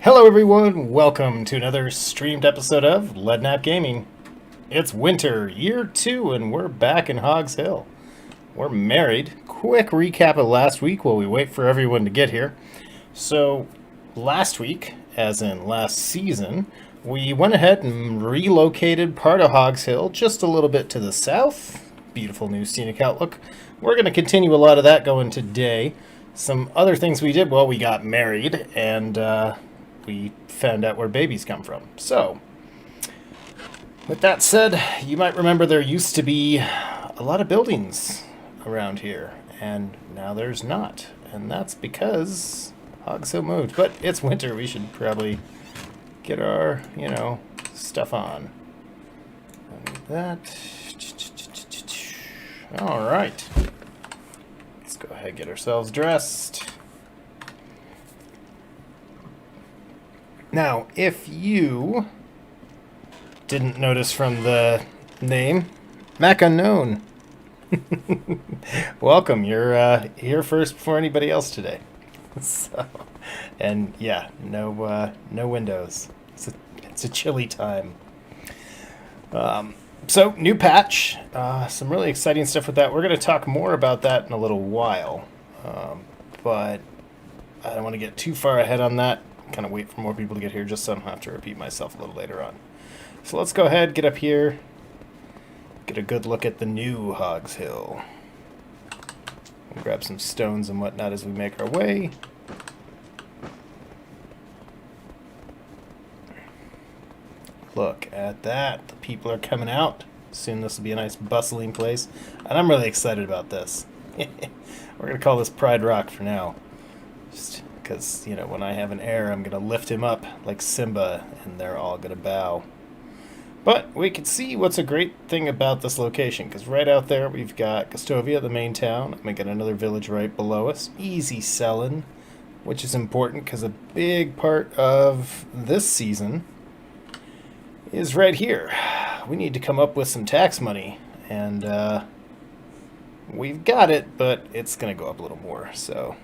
Hello everyone, welcome to another streamed episode of Leadnap Gaming. It's winter, year 2, and we're back in Hogs Hill. We're married. Quick recap of last week while we wait for everyone to get here. So, last week, as in last season, we went ahead and relocated part of Hogs Hill just a little bit to the south. Beautiful new scenic outlook. We're going to continue a lot of that going today. Some other things we did, well, we got married, and we found out where babies come from. So, with that said, you might remember there used to be a lot of buildings around here, and now there's not. And that's because Hogs Hill moved. But it's winter, we should probably get our, stuff on. And that. Alright. Let's go ahead and get ourselves dressed. Now, if you didn't notice from the name, Mac Unknown. Welcome, you're here first before anybody else today. So, and yeah, no windows. It's a chilly time. So, new patch. Some really exciting stuff with that. We're going to talk more about that in a little while. But I don't want to get too far ahead on that. Kind of wait for more people to get here just so I don't have to repeat myself a little later on. So let's go ahead, get up here, get a good look at the new Hogs Hill. We'll grab some stones and whatnot as we make our way. Look at that. The people are coming out. Soon this will be a nice bustling place. And I'm really excited about this. We're going to call this Pride Rock for now. Just because, when I have an heir, I'm going to lift him up like Simba, and they're all going to bow. But we can see what's a great thing about this location, because right out there we've got Gustovia, the main town, and we got another village right below us. Easy selling, which is important, because a big part of this season is right here. We need to come up with some tax money, and we've got it, but it's going to go up a little more, so...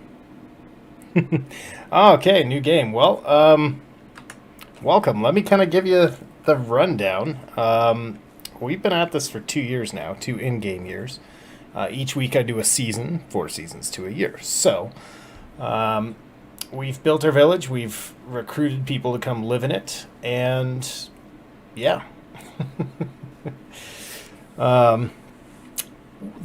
Okay, new game. Well, welcome. Let me kind of give you the rundown. We've been at this for 2 years now, 2 in-game years. Each week I do a season, 4 seasons to a year. So, we've built our village, we've recruited people to come live in it, and yeah.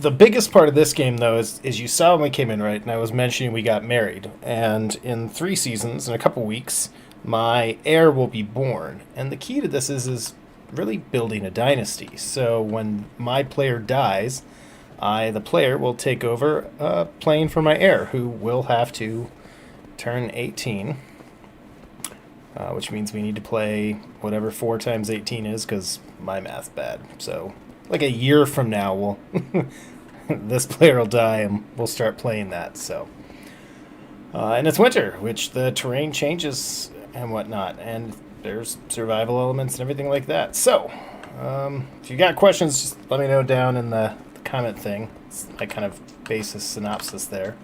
The biggest part of this game, though, is you saw when we came in, right? And I was mentioning we got married. And in 3 seasons, in a couple weeks, my heir will be born. And the key to this is really building a dynasty. So when my player dies, the player, will take over playing for my heir, who will have to turn 18. Which means we need to play whatever 4 times 18 is, because my math's bad. So... like a year from now, this player will die and we'll start playing that. So, and it's winter, which the terrain changes and whatnot, and there's survival elements and everything like that. So, if you got questions, just let me know down in the comment thing. It's my kind of basis synopsis there.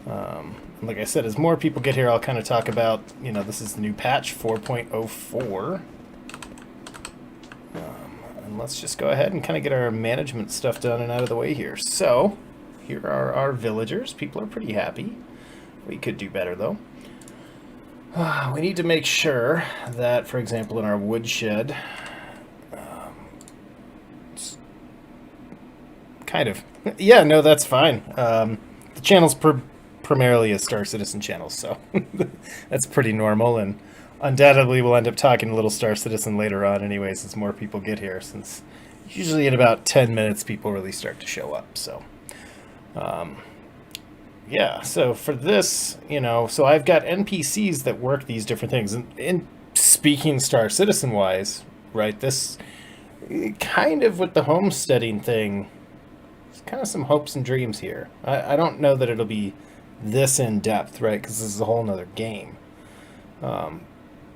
Like I said, as more people get here, I'll kind of talk about, this is the new patch 4.04. Let's just go ahead and kind of get our management stuff done and out of the way here. So, here are our villagers. People are pretty happy. We could do better, though. We need to make sure that, for example, in our woodshed... kind of. Yeah, no, that's fine. The channel's primarily a Star Citizen channel, so that's pretty normal, and... undoubtedly, we'll end up talking a little Star Citizen later on anyways as more people get here, since usually in about 10 minutes people really start to show up. So, yeah, so for this, so I've got NPCs that work these different things. And in speaking Star Citizen-wise, right, this kind of with the homesteading thing, there's kind of some hopes and dreams here. I don't know that it'll be this in-depth, right, because this is a whole nother game.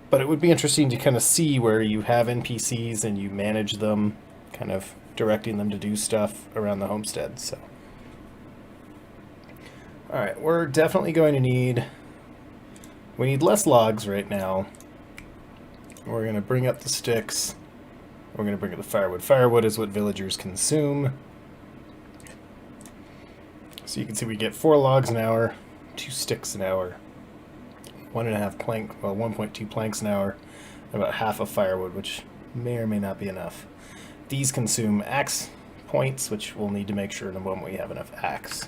But it would be interesting to kind of see where you have NPCs and you manage them, kind of directing them to do stuff around the homestead. So, all right, we're definitely going to need We need less logs right now. We're going to bring up the sticks. We're going to bring up the firewood. Firewood is what villagers consume. So you can see we get 4 logs an hour, 2 sticks an hour, 1.5 plank, well, 1.2 planks an hour, and about half of firewood, which may or may not be enough. These consume axe points, which we'll need to make sure in a moment we have enough axe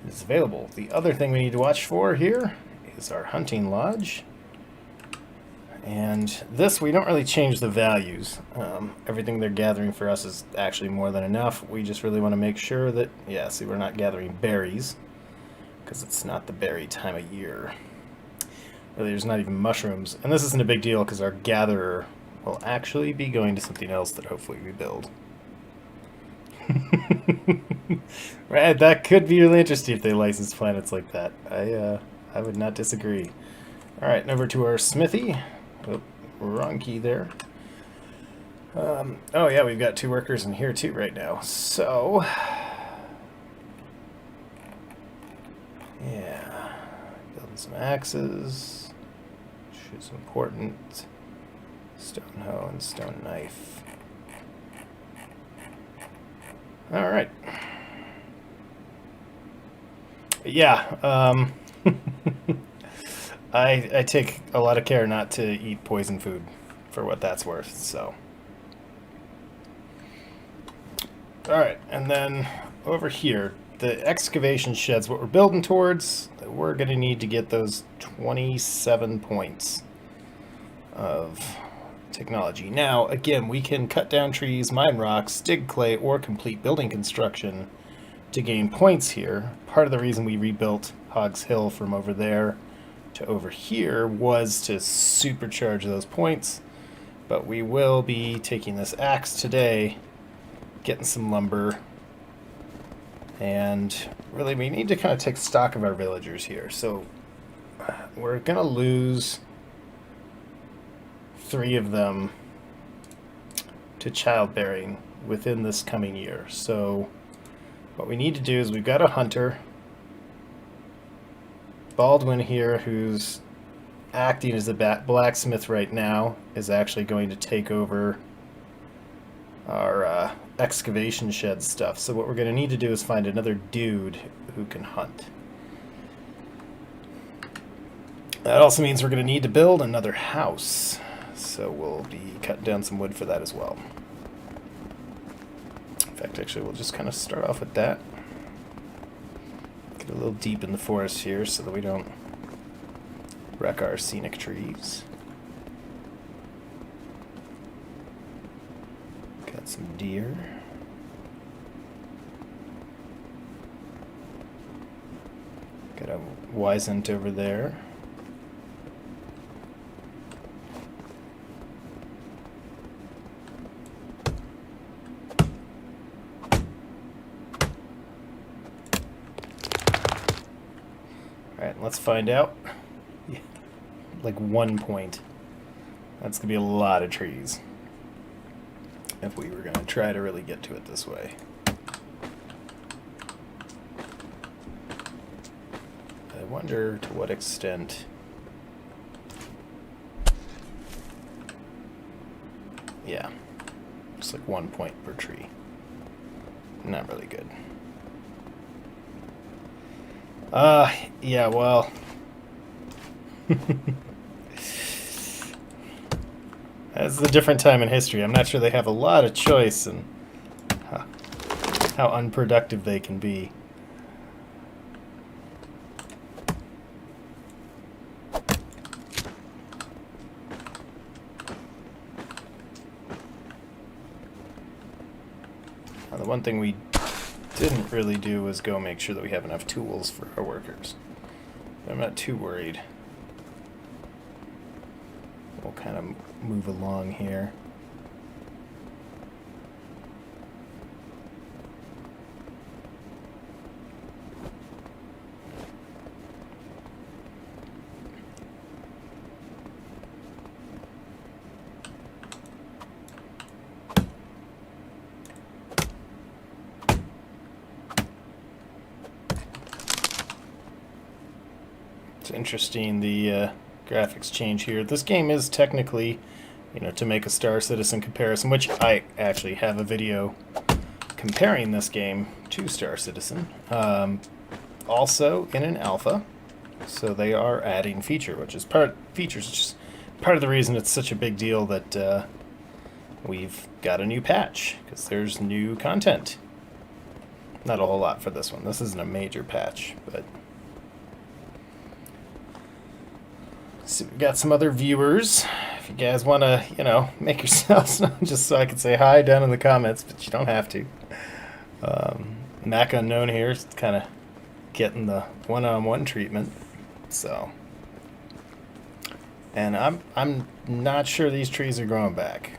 is available. The other thing we need to watch for here is our hunting lodge. And this, we don't really change the values. Everything they're gathering for us is actually more than enough. We just really want to make sure that, yeah, see, we're not gathering berries, because it's not the berry time of year. Really, there's not even mushrooms. And this isn't a big deal, because our gatherer will actually be going to something else that hopefully we build. Right, that could be really interesting if they license planets like that. I would not disagree. Alright, and over to our smithy. Oh, wrong key there. Oh yeah, we've got 2 workers in here too right now. So, yeah, building some axes, which is important. Stone hoe and stone knife. All right. Yeah. I take a lot of care not to eat poison food, for what that's worth, so. Alright, and then over here, the excavation sheds, what we're building towards, we're going to need to get those 27 points of technology. Now, again, we can cut down trees, mine rocks, dig clay, or complete building construction to gain points here. Part of the reason we rebuilt Hogs Hill from over there to over here was to supercharge those points, but we will be taking this axe today, getting some lumber, and really we need to kind of take stock of our villagers here. So we're gonna lose 3 of them to childbearing within this coming year. So what we need to do is, we've got a hunter, Baldwin here, who's acting as a blacksmith right now, is actually going to take over our excavation shed stuff. So what we're going to need to do is find another dude who can hunt. That also means we're going to need to build another house. So we'll be cutting down some wood for that as well. In fact, actually, we'll just kind of start off with that. Get a little deep in the forest here so that we don't wreck our scenic trees. Got some deer. Got a wisent over there. Alright, let's find out. Like 1 point. That's going to be a lot of trees if we were going to try to really get to it this way. I wonder to what extent... Yeah, just like 1 point per tree. Not really good. Yeah, well... That's a different time in history. I'm not sure they have a lot of choice in how unproductive they can be. Now, the one thing we didn't really do was go make sure that we have enough tools for our workers. But I'm not too worried. We'll kind of move along here. It's interesting, the graphics change here. This game is technically, you know, to make a Star Citizen comparison, which I actually have a video comparing this game to Star Citizen. Also in an alpha, so they are adding features, which is part of the reason it's such a big deal that we've got a new patch, because there's new content. Not a whole lot for this one. This isn't a major patch, but so we've got some other viewers. If you guys want to, you know, make yourselves known, just so I can say hi down in the comments, but you don't have to. Mac Unknown here is kind of getting the one-on-one treatment, so. And I'm not sure these trees are growing back,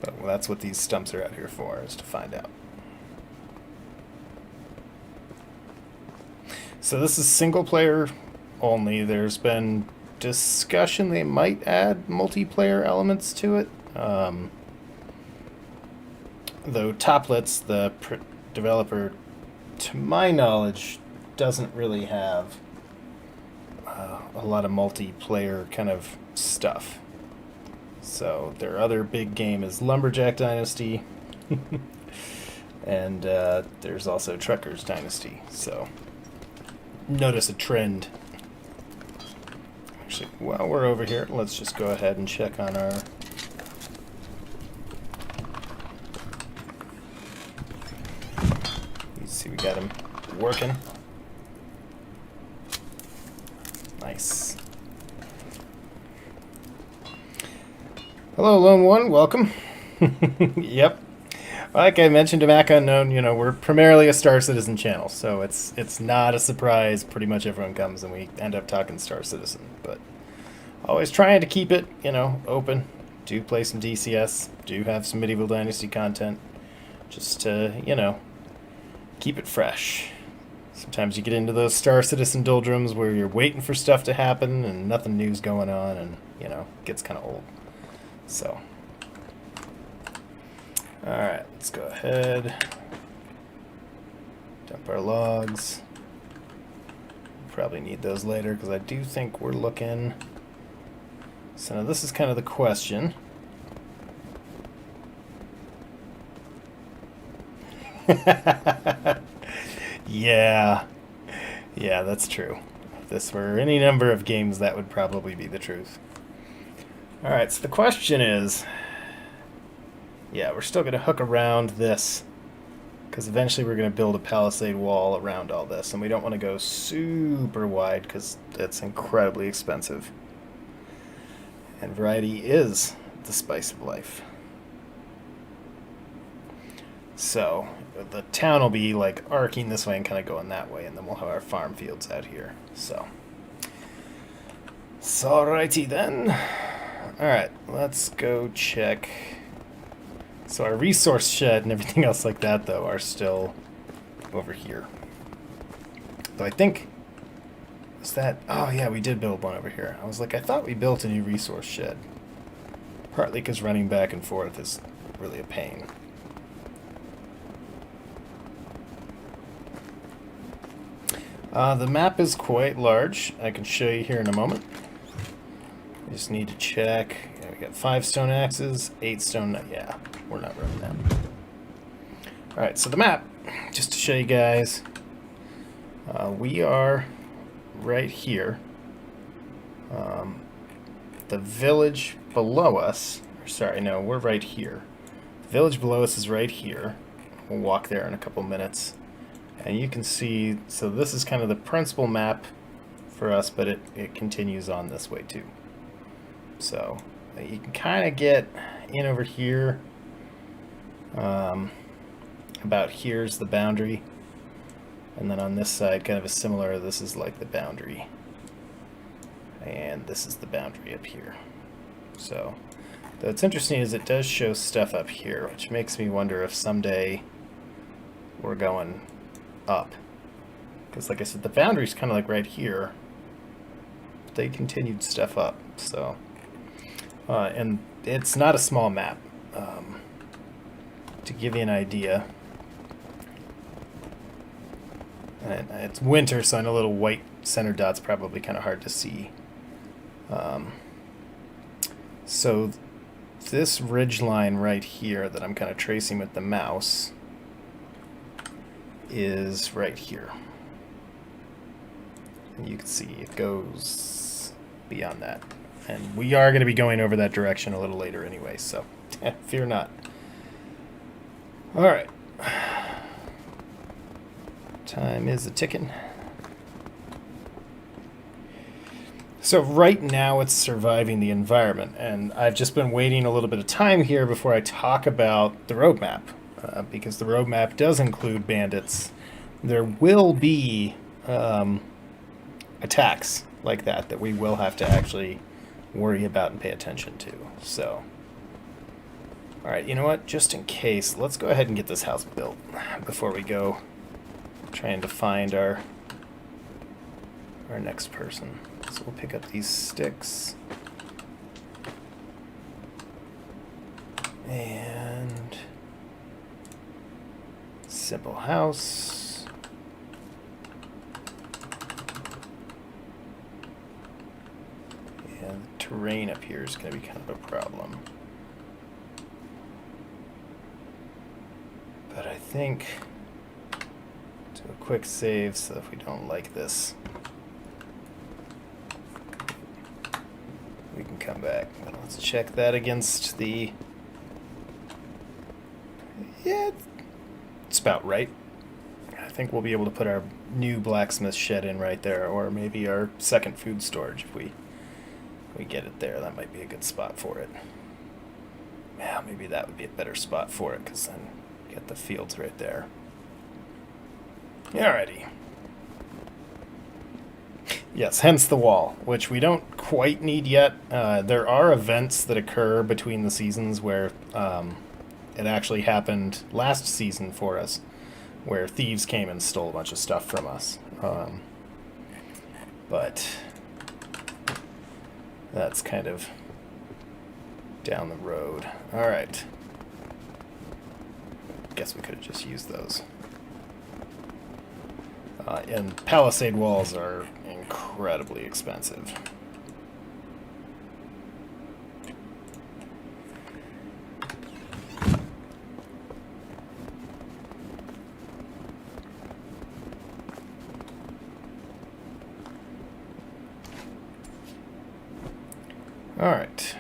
but that's what these stumps are out here for, is to find out. So this is single player only. There's been discussion they might add multiplayer elements to it. Though Toplets, the developer, to my knowledge, doesn't really have a lot of multiplayer kind of stuff. So their other big game is Lumberjack Dynasty. And there's also Truckers Dynasty. So notice a trend. Actually, while we're over here, let's just go ahead and check on our... You see we got him working. Nice. Hello, Lone One. Welcome. Yep. Like I mentioned to Mac Unknown, you know, we're primarily a Star Citizen channel, so it's not a surprise. Pretty much everyone comes and we end up talking Star Citizen, but always trying to keep it, you know, open. Do play some DCS, do have some Medieval Dynasty content, just to, you know, keep it fresh. Sometimes you get into those Star Citizen doldrums where you're waiting for stuff to happen and nothing new's going on, and, you know, it gets kind of old. So... Alright, let's go ahead, dump our logs. Probably need those later because I do think we're looking. So now this is kind of the question. Yeah, that's true. If this were any number of games, that would probably be the truth. Alright, so the question is... Yeah, we're still going to hook around this, because eventually we're going to build a palisade wall around all this, and we don't want to go super wide because it's incredibly expensive. And variety is the spice of life. So the town will be like arcing this way and kind of going that way, and then we'll have our farm fields out here. So alrighty then. Alright, let's go check. So our resource shed and everything else like that, though, are still over here. Though I think... Was that... Oh, yeah, we did build one over here. I was like, I thought we built a new resource shed. Partly because running back and forth is really a pain. The map is quite large. I can show you here in a moment. I just need to check. Yeah, we got 5 stone axes, 8 stone... Yeah. We're not running that. Alright, so the map, just to show you guys, we are right here. The village below us, or sorry, no, we're right here. The village below us is right here. We'll walk there in a couple minutes. And you can see, so this is kind of the principal map for us, but it continues on this way too. So you can kind of get in over here. About here's the boundary, and then on this side kind of a similar, this is like the boundary, and this is the boundary up here. So what's interesting is it does show stuff up here, which makes me wonder if someday we're going up, because like I said, the boundary's kind of like right here, but they continued stuff up. So and it's not a small map. To give you an idea, and it's winter, so I know little white center dot's probably kind of hard to see. So this ridge line right here that I'm kind of tracing with the mouse is right here. And you can see it goes beyond that. And we are going to be going over that direction a little later anyway, so fear not. All right. Time is a-ticking. So right now it's surviving the environment, and I've just been waiting a little bit of time here before I talk about the roadmap, because the roadmap does include bandits. There will be attacks like that we will have to actually worry about and pay attention to. So, all right, you know what? Just in case, let's go ahead and get this house built before we go trying to find our next person. So we'll pick up these sticks. And simple house. And the terrain up here is going to be kind of a problem. But I think do a quick save so if we don't like this, we can come back. But let's check that against the... Yeah, it's about right. I think we'll be able to put our new blacksmith shed in right there, or maybe our second food storage if we get it there. That might be a good spot for it. Yeah, maybe that would be a better spot for it, because then you get the fields right there. Alrighty. Yes, hence the wall, which we don't quite need yet. There are events that occur between the seasons where it actually happened last season for us, where thieves came and stole a bunch of stuff from us. But that's kind of down the road. Alright. Guess we could have just used those. And palisade walls are incredibly expensive. All right.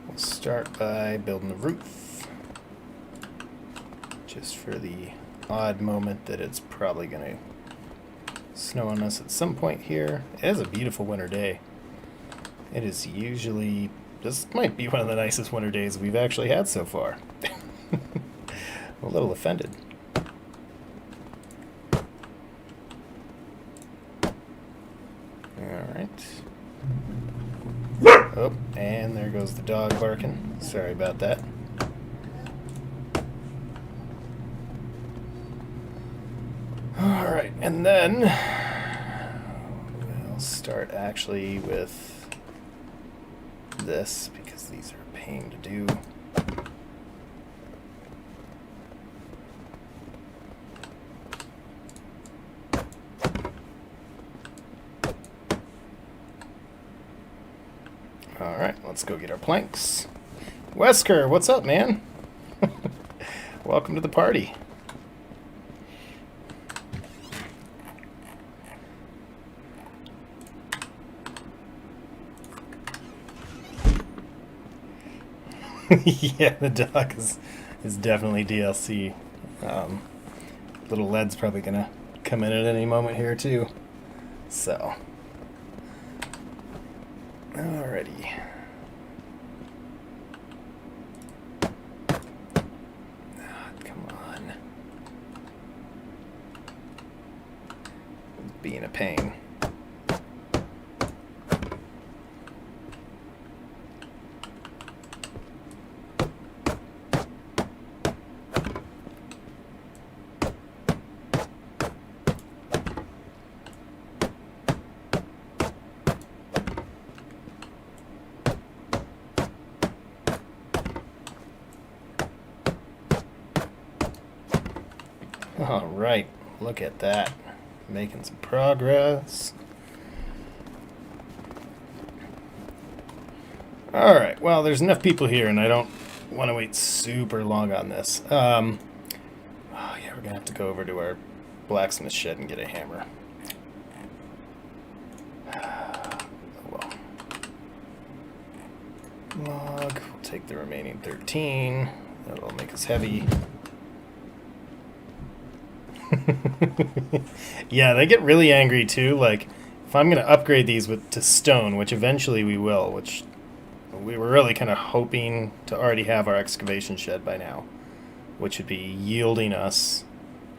We'll start by building the roof. Just for the odd moment that it's probably going to snow on us at some point here. It is a beautiful winter day. It is usually... This might be one of the nicest winter days we've actually had so far. I'm a little offended. Alright. Oh, and there goes the dog barking. Sorry about that. Alright, and then we'll start actually with this, because these are a pain to do. Alright, let's go get our planks. Wesker, what's up, man? Welcome to the party. Yeah, the dog is definitely DLC. Little Led's probably gonna come in at any moment here too. So, alrighty. Come on. Being a pain. All right, look at that. Making some progress. Alright, well, there's enough people here, and I don't want to wait super long on this. Oh, yeah, we're going to have to go over to our blacksmith shed and get a hammer. Oh, well. Log, we'll take the remaining 13. That'll make us heavy. Yeah, they get really angry too. Like, if I'm going to upgrade these to stone, which eventually we will, which we were really kind of hoping to already have our excavation shed by now, which would be yielding us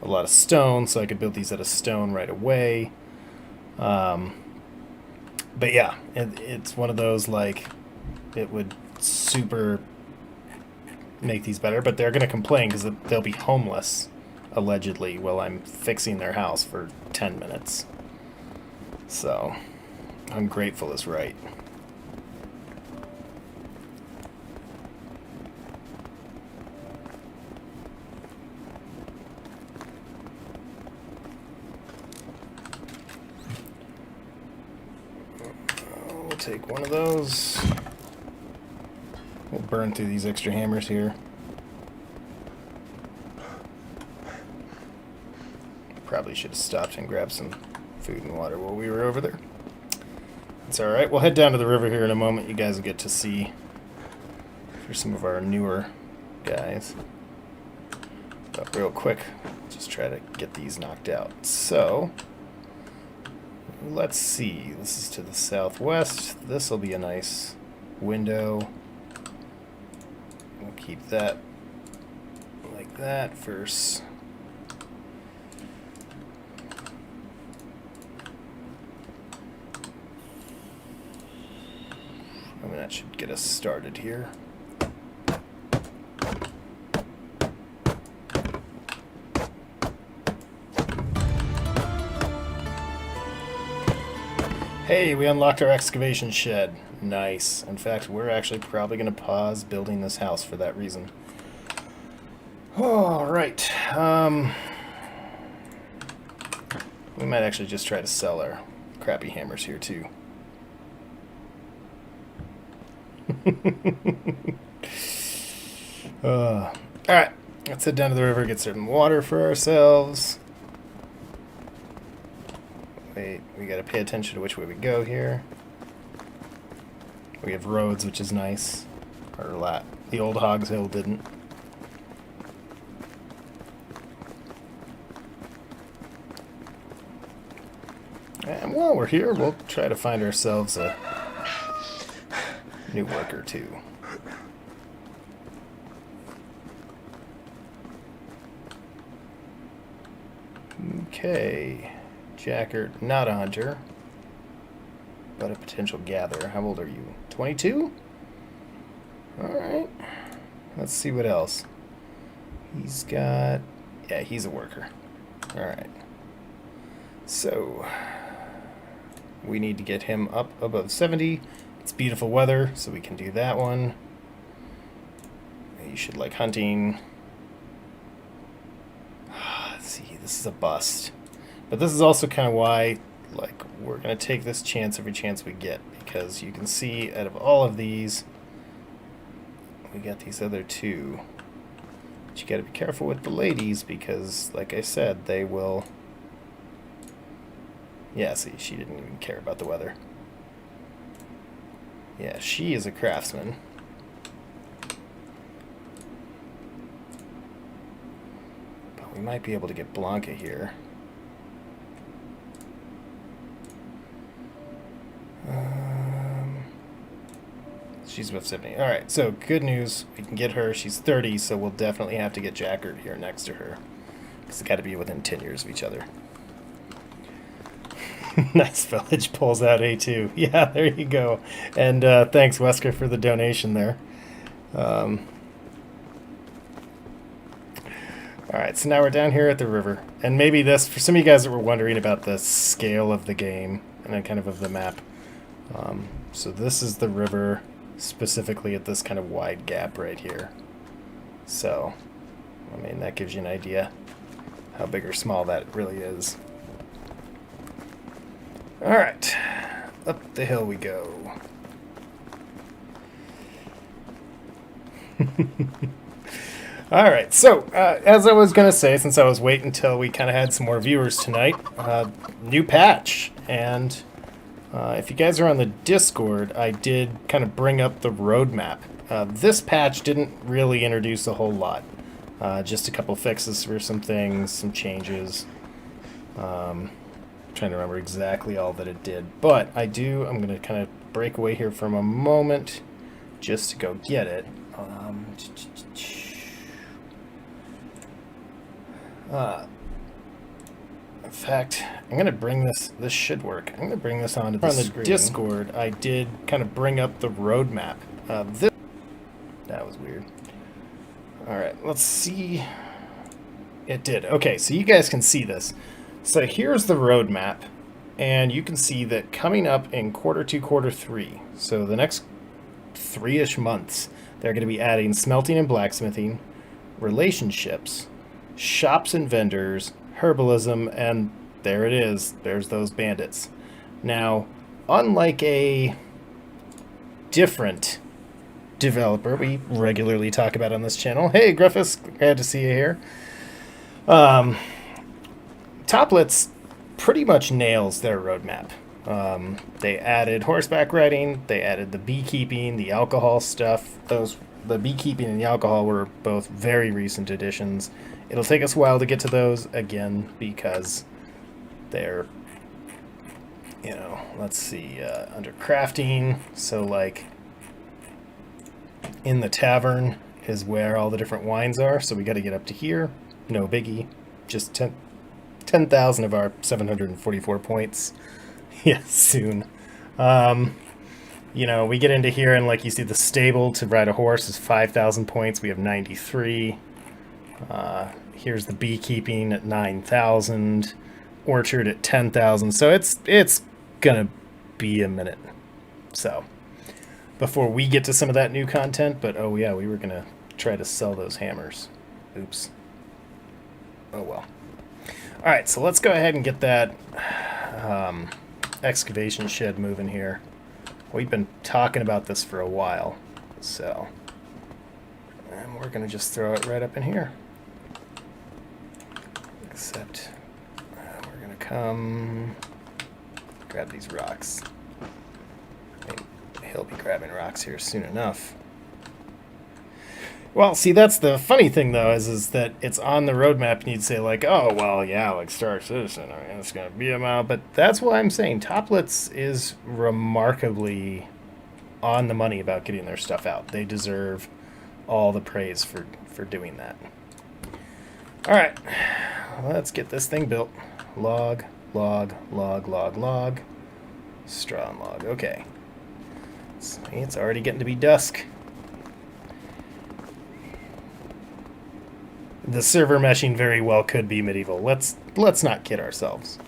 a lot of stone, so I could build these out of stone right away. But yeah, it's one of those, like, it would super make these better, but they're going to complain because they'll be homeless, allegedly, while I'm fixing their house for 10 minutes. So, ungrateful is right. We'll take one of those. We'll burn through these extra hammers here. Probably should have stopped and grabbed some food and water while we were over there. It's alright. We'll head down to the river here in a moment. You guys will get to see for some of our newer guys. But real quick, just try to get these knocked out. So, let's see. This is to the southwest. This will be a nice window. We'll keep that like that first. I mean, that should get us started here. Hey, we unlocked our excavation shed. Nice. In fact, we're actually probably going to pause building this house for that reason. All right. We might actually just try to sell our crappy hammers here, too. Alright, let's head down to the river, get some water for ourselves. Wait, we gotta pay attention to which way we go here. We have roads, which is nice. Or a lot. The old Hogs Hill didn't. And while we're here, we'll try to find ourselves a new worker too. Okay, Jacker, not a hunter, but a potential gatherer. How old are you? 22? Alright, let's see what else. He's got, yeah, he's a worker. Alright, so we need to get him up above 70. It's beautiful weather, so we can do that one. You should like hunting. Let's see, this is a bust. But this is also kind of why, like, we're going to take this chance every chance we get. Because you can see, out of all of these, we got these other two. But you got to be careful with the ladies, because, like I said, they will... Yeah, see, she didn't even care about the weather. Yeah, she is a craftsman. But we might be able to get Blanca here. She's above 70. Alright, so good news. We can get her. She's 30, so we'll definitely have to get Jackert here next to her. Because it's got to be within 10 years of each other. Nice village pulls out A2. Yeah, there you go. And thanks, Wesker, for the donation there. Alright, so now we're down here at the river. And maybe this, for some of you guys that were wondering about the scale of the game, and then kind of the map. So this is the river, specifically at this kind of wide gap right here. So, I mean, that gives you an idea how big or small that really is. Alright, up the hill we go. All right, so as I was going to say, since I was waiting until we kind of had some more viewers tonight, new patch. And if you guys are on the Discord, I did kind of bring up the roadmap. This patch didn't really introduce a whole lot. Just a couple fixes for some things, some changes. Trying to remember exactly all that it did. But I'm going to kind of break away here from a moment just to go get it. In fact, I'm going to bring this should work. I'm going to bring this onto the screen. Discord, I did kind of bring up the roadmap. That was weird. All right, let's see. It did. Okay, so you guys can see this. So here's the roadmap, and you can see that coming up in quarter 2, quarter 3, so the next 3-ish months, they're going to be adding smelting and blacksmithing, relationships, shops and vendors, herbalism, and there it is. There's those bandits. Now, unlike a different developer we regularly talk about on this channel, hey Griffiths, glad to see you here. Toplets pretty much nails their roadmap. They added horseback riding, they added the beekeeping, the alcohol stuff. The beekeeping and the alcohol were both very recent additions. It'll take us a while to get to those again because they're, let's see, under crafting. So like in the tavern is where all the different wines are. So we got to get up to here. No biggie. Just 10,000 of our 744 points. Yeah, soon. We get into here and like you see the stable to ride a horse is 5,000 points. We have 93. Here's the beekeeping at 9,000. Orchard at 10,000. So it's gonna be a minute. So before we get to some of that new content, but oh yeah, we were gonna try to sell those hammers. Oops. Oh well. All right, so let's go ahead and get that excavation shed moving here. We've been talking about this for a while, so and we're gonna just throw it right up in here. Except we're gonna come grab these rocks. He'll be grabbing rocks here soon enough. Well, see, that's the funny thing, though, is that it's on the roadmap, and you'd say, like, oh, well, yeah, like Star Citizen, I mean, it's going to be a mile, but that's why I'm saying Toplets is remarkably on the money about getting their stuff out. They deserve all the praise for doing that. All right, let's get this thing built. Log, log, log, log, log. Straw and log, okay. See, it's already getting to be dusk. The server meshing very well could be medieval. Let's not kid ourselves.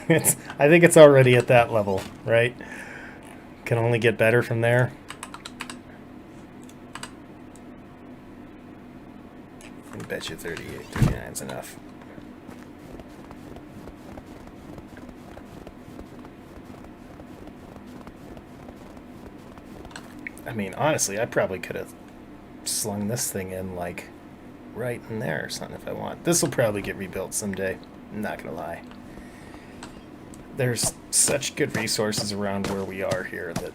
I think it's already at that level, right? Can only get better from there. I bet you 38, 39 is enough. I mean, honestly, I probably could have slung this thing in like right in there or something if I want. This will probably get rebuilt someday. I'm not gonna lie. There's such good resources around where we are here that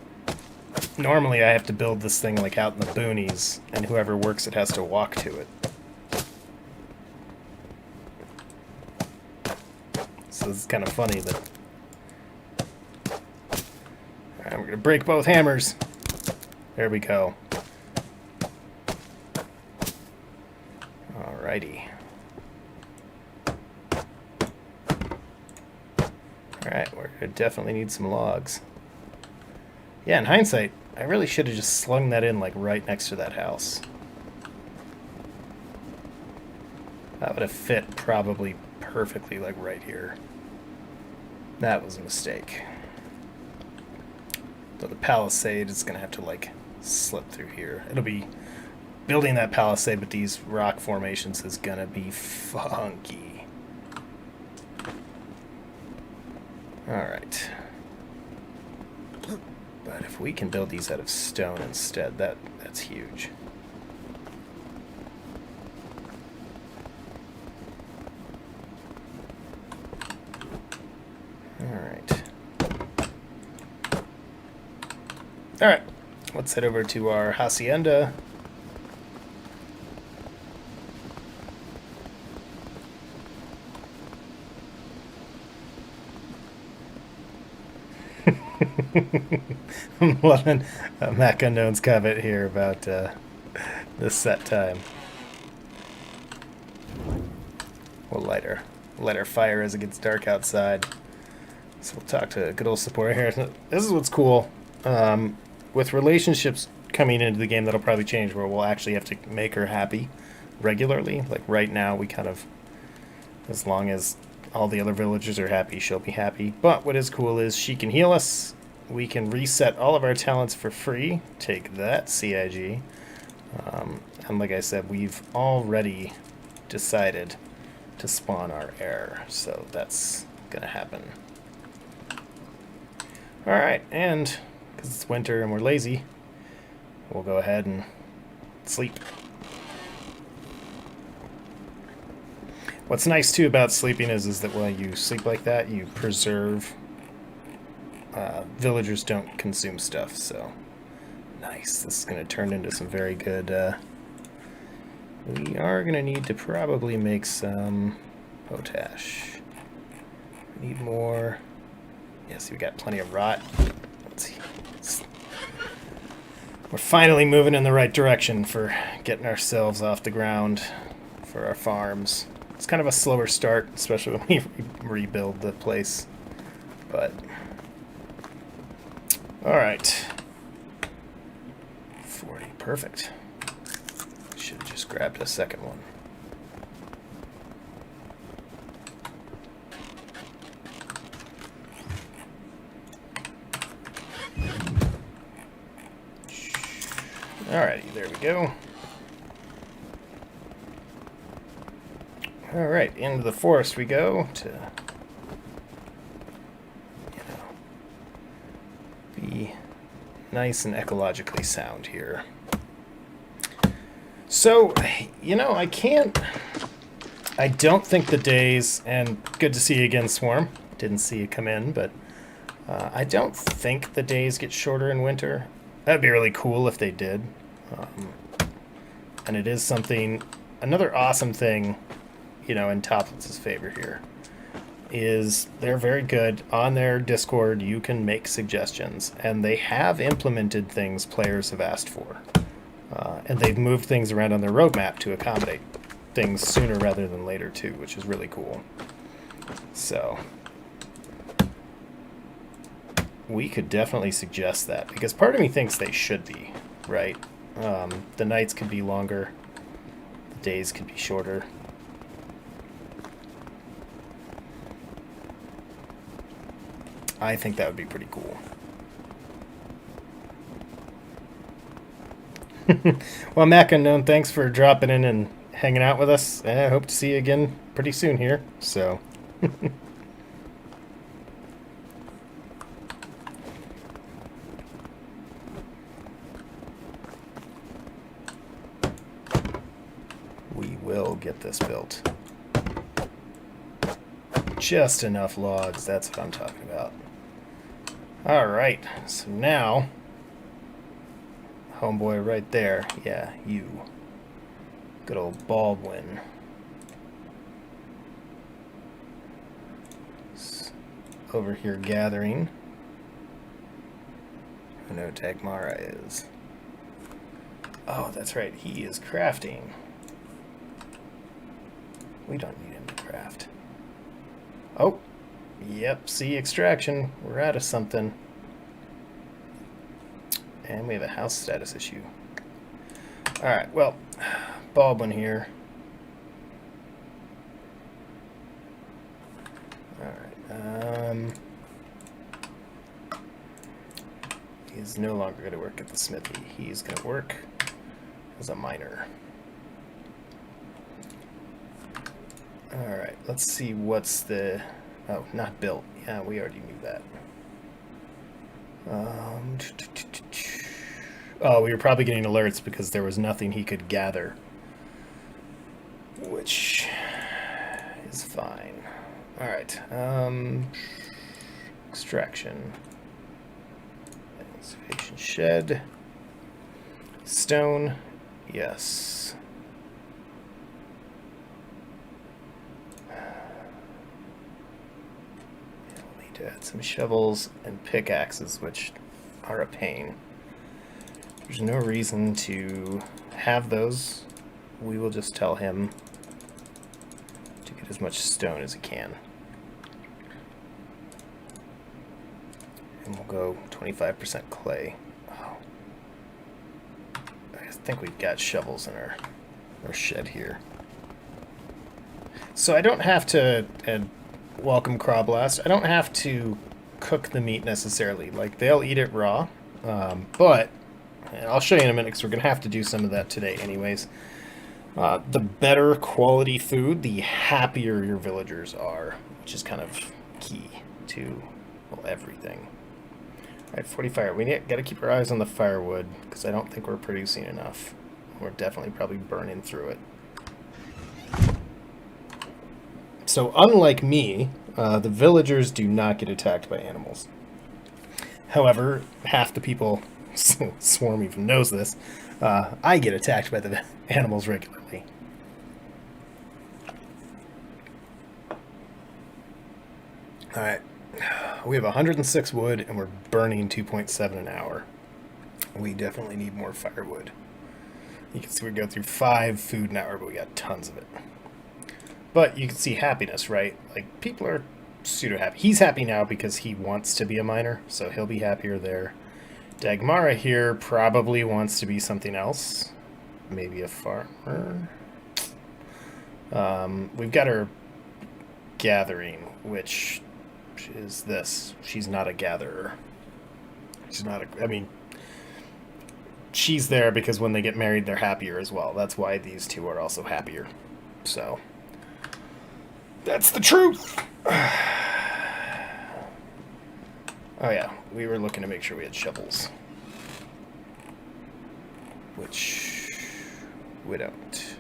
normally I have to build this thing like out in the boonies, and whoever works it has to walk to it. So it's kind of funny that alright, we're gonna break both hammers. There we go. Alrighty. Alright, we're gonna definitely need some logs. Yeah, in hindsight, I really should have just slung that in like right next to that house. That would have fit probably perfectly like right here. That was a mistake. So the palisade is gonna have to like slip through here. It'll be building that palisade with these rock formations is gonna be funky. Alright. But if we can build these out of stone instead, that's huge. Alright. Alright. Let's head over to our hacienda. I'm loving Mac Unknown's comment here about this set time. We'll light our fire as it gets dark outside. So we'll talk to good old support here. This is what's cool. With relationships coming into the game, that'll probably change where we'll actually have to make her happy regularly. Like right now, we kind of, as long as all the other villagers are happy, she'll be happy. But what is cool is she can heal us. We can reset all of our talents for free. Take that, CIG. And like I said, we've already decided to spawn our heir. So that's going to happen. Alright, and because it's winter and we're lazy, we'll go ahead and sleep. What's nice too about sleeping is that when you sleep like that, you preserve. Villagers don't consume stuff, so nice. This is going to turn into some very good. We are going to need to probably make some potash. We need more. Yes, we got plenty of rot. Let's see. We're finally moving in the right direction for getting ourselves off the ground for our farms. It's kind of a slower start, especially when we rebuild the place. But all right, 40, perfect. Should have just grabbed a second one. Alrighty, there we go. Alright, into the forest we go to, be nice and ecologically sound here. So, I don't think the days, and good to see you again, Swarm. Didn't see you come in, but I don't think the days get shorter in winter. That'd be really cool if they did. And it is something, another awesome thing, in Topless' favor here, is they're very good. On their Discord, you can make suggestions, and they have implemented things players have asked for. And they've moved things around on their roadmap to accommodate things sooner rather than later, too, which is really cool. So we could definitely suggest that, because part of me thinks they should be, right? The nights could be longer, the days could be shorter. I think that would be pretty cool. Well, Mac Unknown, thanks for dropping in and hanging out with us. I hope to see you again pretty soon here. So, we will get this built. Just enough logs, that's what I'm talking about. Alright, so now, homeboy right there, yeah, you. Good old Baldwin. Over here gathering. Who know Tagmara is. Oh, that's right, he is crafting. We don't need him to craft. Oh, yep, see extraction. We're out of something. And we have a house status issue. Alright, well, Baldwin here. Alright, he's no longer going to work at the smithy. He's going to work as a miner. Alright, let's see what's the... Oh, not built. Yeah, we already knew that. Oh, we were probably getting alerts because there was nothing he could gather, which is fine. All right. Extraction. Excavation shed. Stone. Yes. We'll need to add some shovels and pickaxes, which are a pain. There's no reason to have those. We will just tell him to get as much stone as he can. And we'll go 25% clay. Oh. I think we've got shovels in our shed here. So I don't have to, and welcome Crowblast, I don't have to cook the meat necessarily. Like, they'll eat it raw, but and I'll show you in a minute because we're going to have to do some of that today anyways. The better quality food, the happier your villagers are, which is kind of key to, well, everything. Alright, 40 fire. We got to keep our eyes on the firewood because I don't think we're producing enough. We're definitely probably burning through it. So unlike me, the villagers do not get attacked by animals. However, half the people, Swarm even knows this, I get attacked by the animals regularly. Alright, we have 106 wood and we're burning 2.7 an hour. We definitely need more firewood. You can see we go through 5 food an hour, but we got tons of it. But you can see happiness, right? Like, people are pseudo happy. He's happy now because he wants to be a miner, so he'll be happier there. Dagmara here probably wants to be something else. Maybe a farmer. We've got her gathering, which is this. She's not a gatherer. She's not a... I mean, she's there because when they get married, they're happier as well. That's why these two are also happier. So, that's the truth! Oh yeah, we were looking to make sure we had shovels. Which we don't.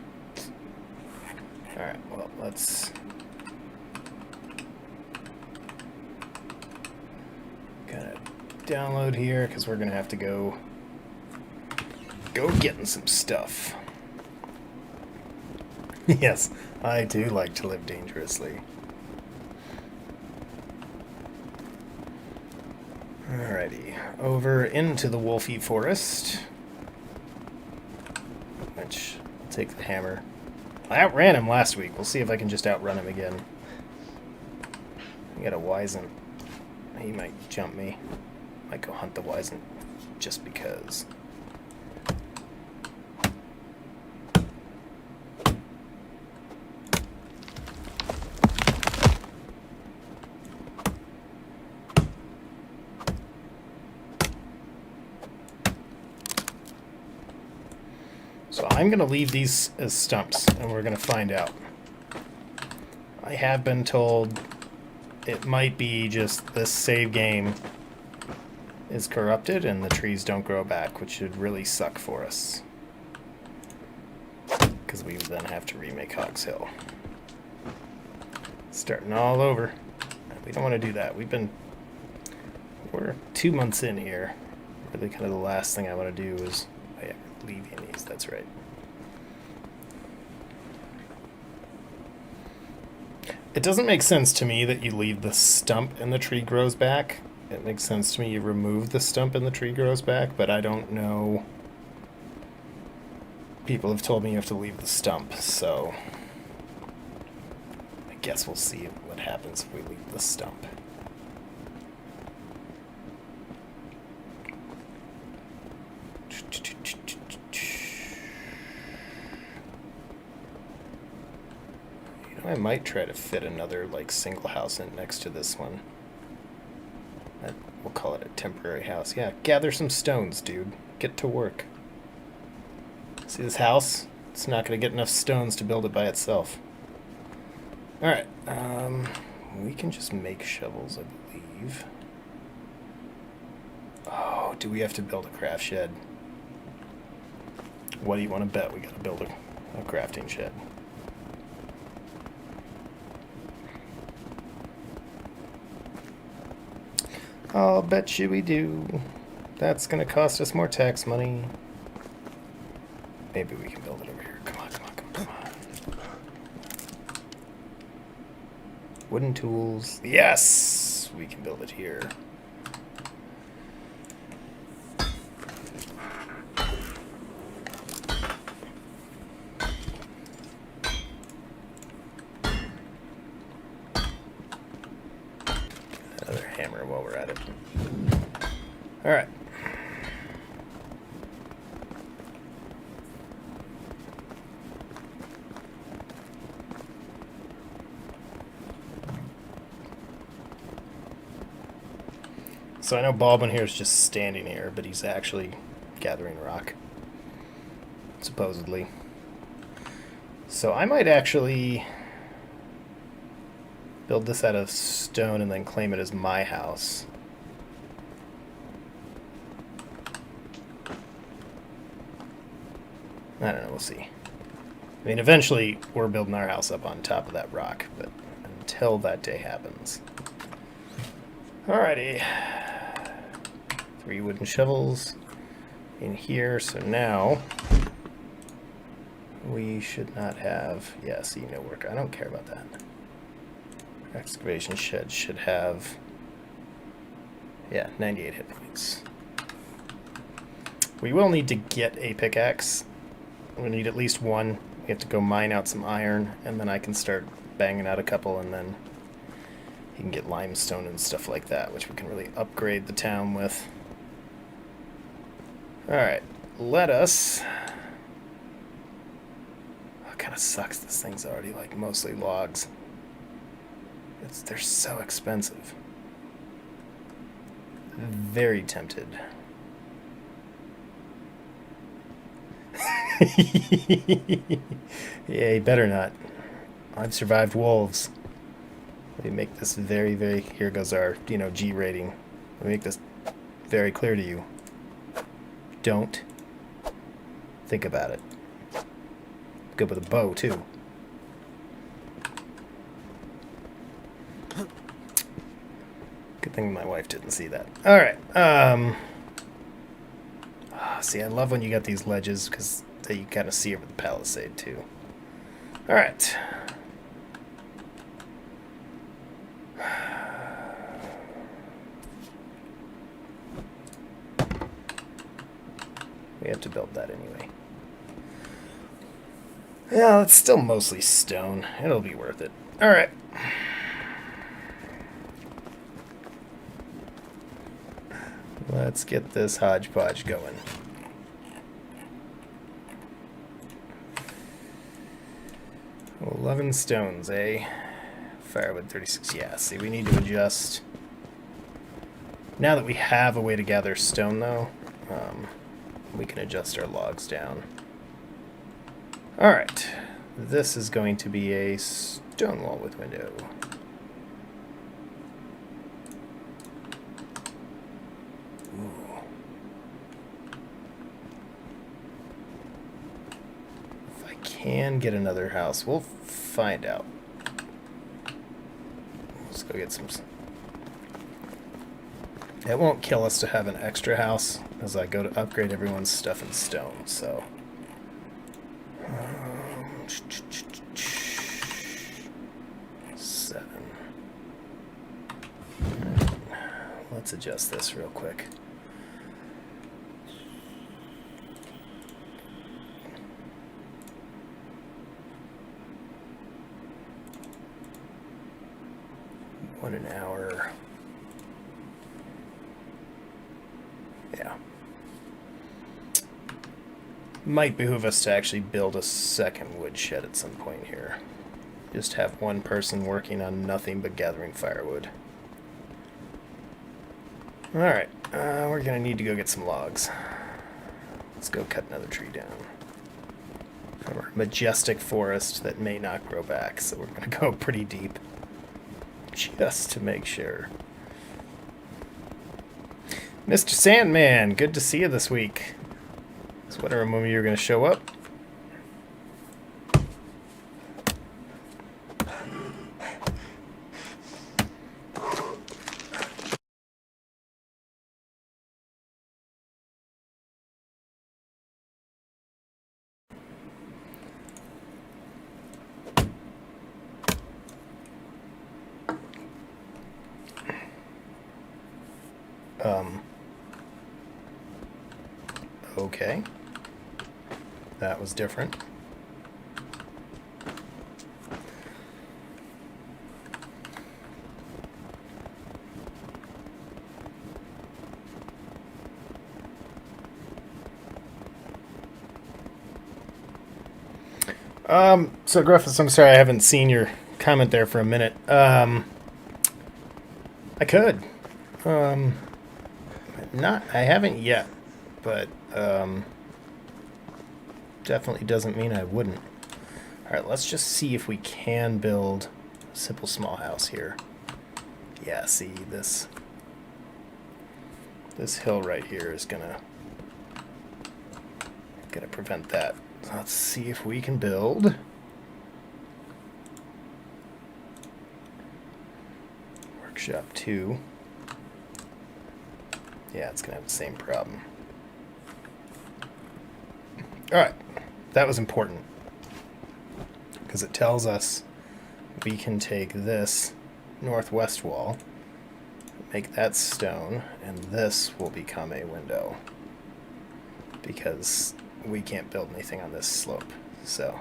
Alright, well, let's kind of download here because we're going to have to go getting some stuff. Yes, I do like to live dangerously. Alrighty, over into the Wolfy Forest. Which, I'll take the hammer. I outran him last week. We'll see if I can just outrun him again. I got a Wizen. He might jump me. Might go hunt the Wizen just because. So I'm going to leave these as stumps, and we're going to find out. I have been told it might be just this save game is corrupted and the trees don't grow back, which should really suck for us. Because we then have to remake Hogs Hill. Starting all over. We don't want to do that. We're 2 months in here. Really kind of the last thing I want to do is... Oh yeah, leaving these, that's right. It doesn't make sense to me that you leave the stump and the tree grows back. It makes sense to me you remove the stump and the tree grows back, but I don't know. People have told me you have to leave the stump, so I guess we'll see what happens if we leave the stump. I might try to fit another, like, single house in next to this one. We'll call it a temporary house. Yeah, gather some stones, dude. Get to work. See this house? It's not going to get enough stones to build it by itself. Alright, we can just make shovels, I believe. Oh, do we have to build a craft shed? What do you want to bet we got to build a crafting shed? I'll bet you we do. That's going to cost us more tax money. Maybe we can build it over here. Come on, come on, come on. Wooden tools. Yes! We can build it here. Another hammer while we're at it. All right. So I know Baldwin here is just standing here, but he's actually gathering rock, supposedly. So I might actually build this out of stone and then claim it as my house. I don't know, we'll see. I mean, eventually we're building our house up on top of that rock, but until that day happens. Alrighty. 3 wooden shovels in here, so now we should not have, yeah, see, no work. I don't care about that. Excavation shed should have, yeah, 98 hit points. We will need to get a pickaxe. We need at least one. We have to go mine out some iron, and then I can start banging out a couple, and then you can get limestone and stuff like that, which we can really upgrade the town with. Alright, let us... Oh, it kind of sucks. This thing's already, like, mostly logs. They're so expensive. Very tempted. Yeah, you better not. I've survived wolves. Let me make this very, very... Here goes our, G rating. Let me make this very clear to you. Don't think about it. Good with a bow, too. Good thing my wife didn't see that. Alright. See, I love when you got these ledges, because you kind of see over the palisade, too. Alright. We have to build that anyway. Yeah, it's still mostly stone. It'll be worth it. Alright. Let's get this hodgepodge going. Well, 11 stones, eh? Firewood 36. Yeah, see, we need to adjust. Now that we have a way to gather stone, though, we can adjust our logs down. Alright. This is going to be a stone wall with window. Ooh. If I can get another house, we'll find out. Let's go get some... It won't kill us to have an extra house as I go to upgrade everyone's stuff in stone, so... 7. Let's adjust this real quick. What an hour. Yeah. Might behoove us to actually build a second woodshed at some point here. Just have one person working on nothing but gathering firewood. Alright, we're gonna need to go get some logs. Let's go cut another tree down. From our majestic forest that may not grow back, so we're gonna go pretty deep. Just to make sure. Mr. Sandman, good to see you this week. I was wondering when you were going to show up. Okay. That was different. So Griffiths, I'm sorry I haven't seen your comment there for a minute. I could. I haven't yet, but definitely doesn't mean I wouldn't. All right, let's just see if we can build a simple small house here. Yeah, see this hill right here is gonna prevent that. So let's see if we can build. Workshop 2. Yeah, it's gonna have the same problem. Alright, that was important, because it tells us we can take this northwest wall, make that stone, and this will become a window, because we can't build anything on this slope. So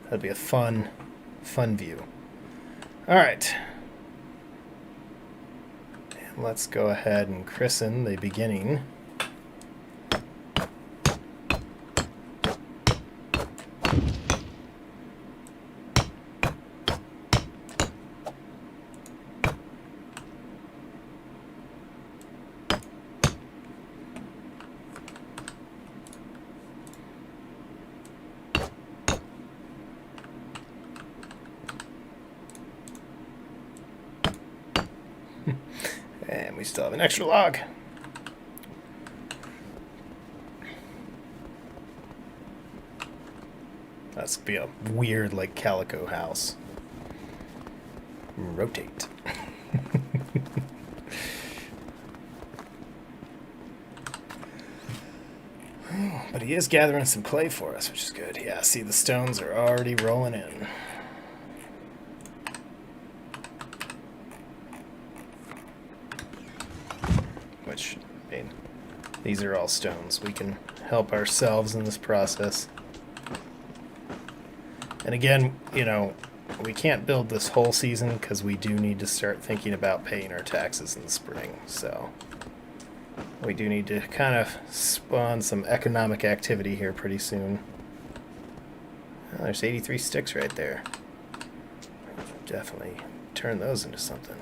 that'll be a fun view. Alright. And let's go ahead and christen the beginning. And we still have an extra log. That's gonna be a weird, like, calico house. Rotate. But he is gathering some clay for us, which is good. Yeah, see, the stones are already rolling in. Which, I mean, these are all stones. We can help ourselves in this process. And again, you know, we can't build this whole season because we do need to start thinking about paying our taxes in the spring. So we do need to kind of spawn some economic activity here pretty soon. Oh, there's 83 sticks right there. Definitely turn those into something.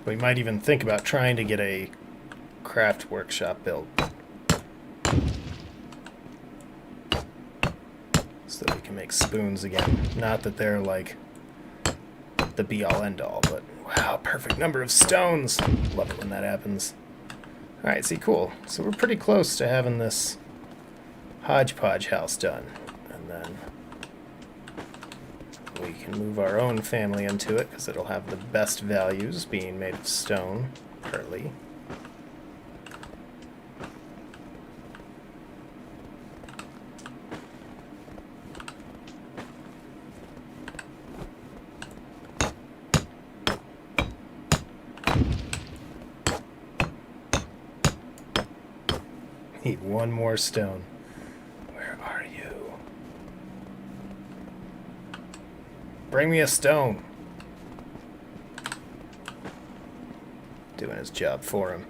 We might even think about trying to get a craft workshop built, so that we can make spoons again. Not that they're like the be-all end-all, but wow, perfect number of stones. Love it when that happens. Alright, see, cool. So we're pretty close to having this hodgepodge house done. And then we can move our own family into it, because it'll have the best values, being made of stone, partly. Need one more stone. Where are you? Bring me a stone. Doing his job for him.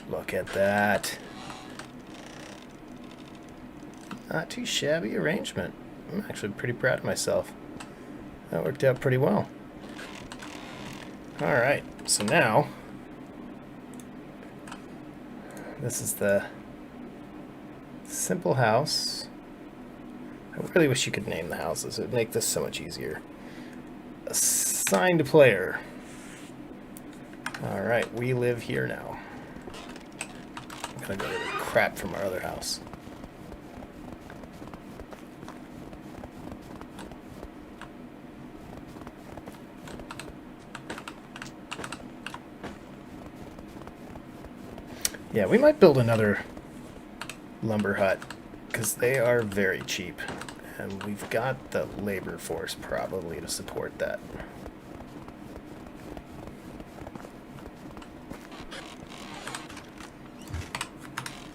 Look at that. Not too shabby arrangement. I'm actually pretty proud of myself. That worked out pretty well. Alright, so now this is the simple house. I really wish you could name the houses. It would make this so much easier. Assigned player. Alright, we live here now. I'm gonna go get crap from our other house. Yeah, we might build another lumber hut, because they are very cheap, and we've got the labor force probably to support that.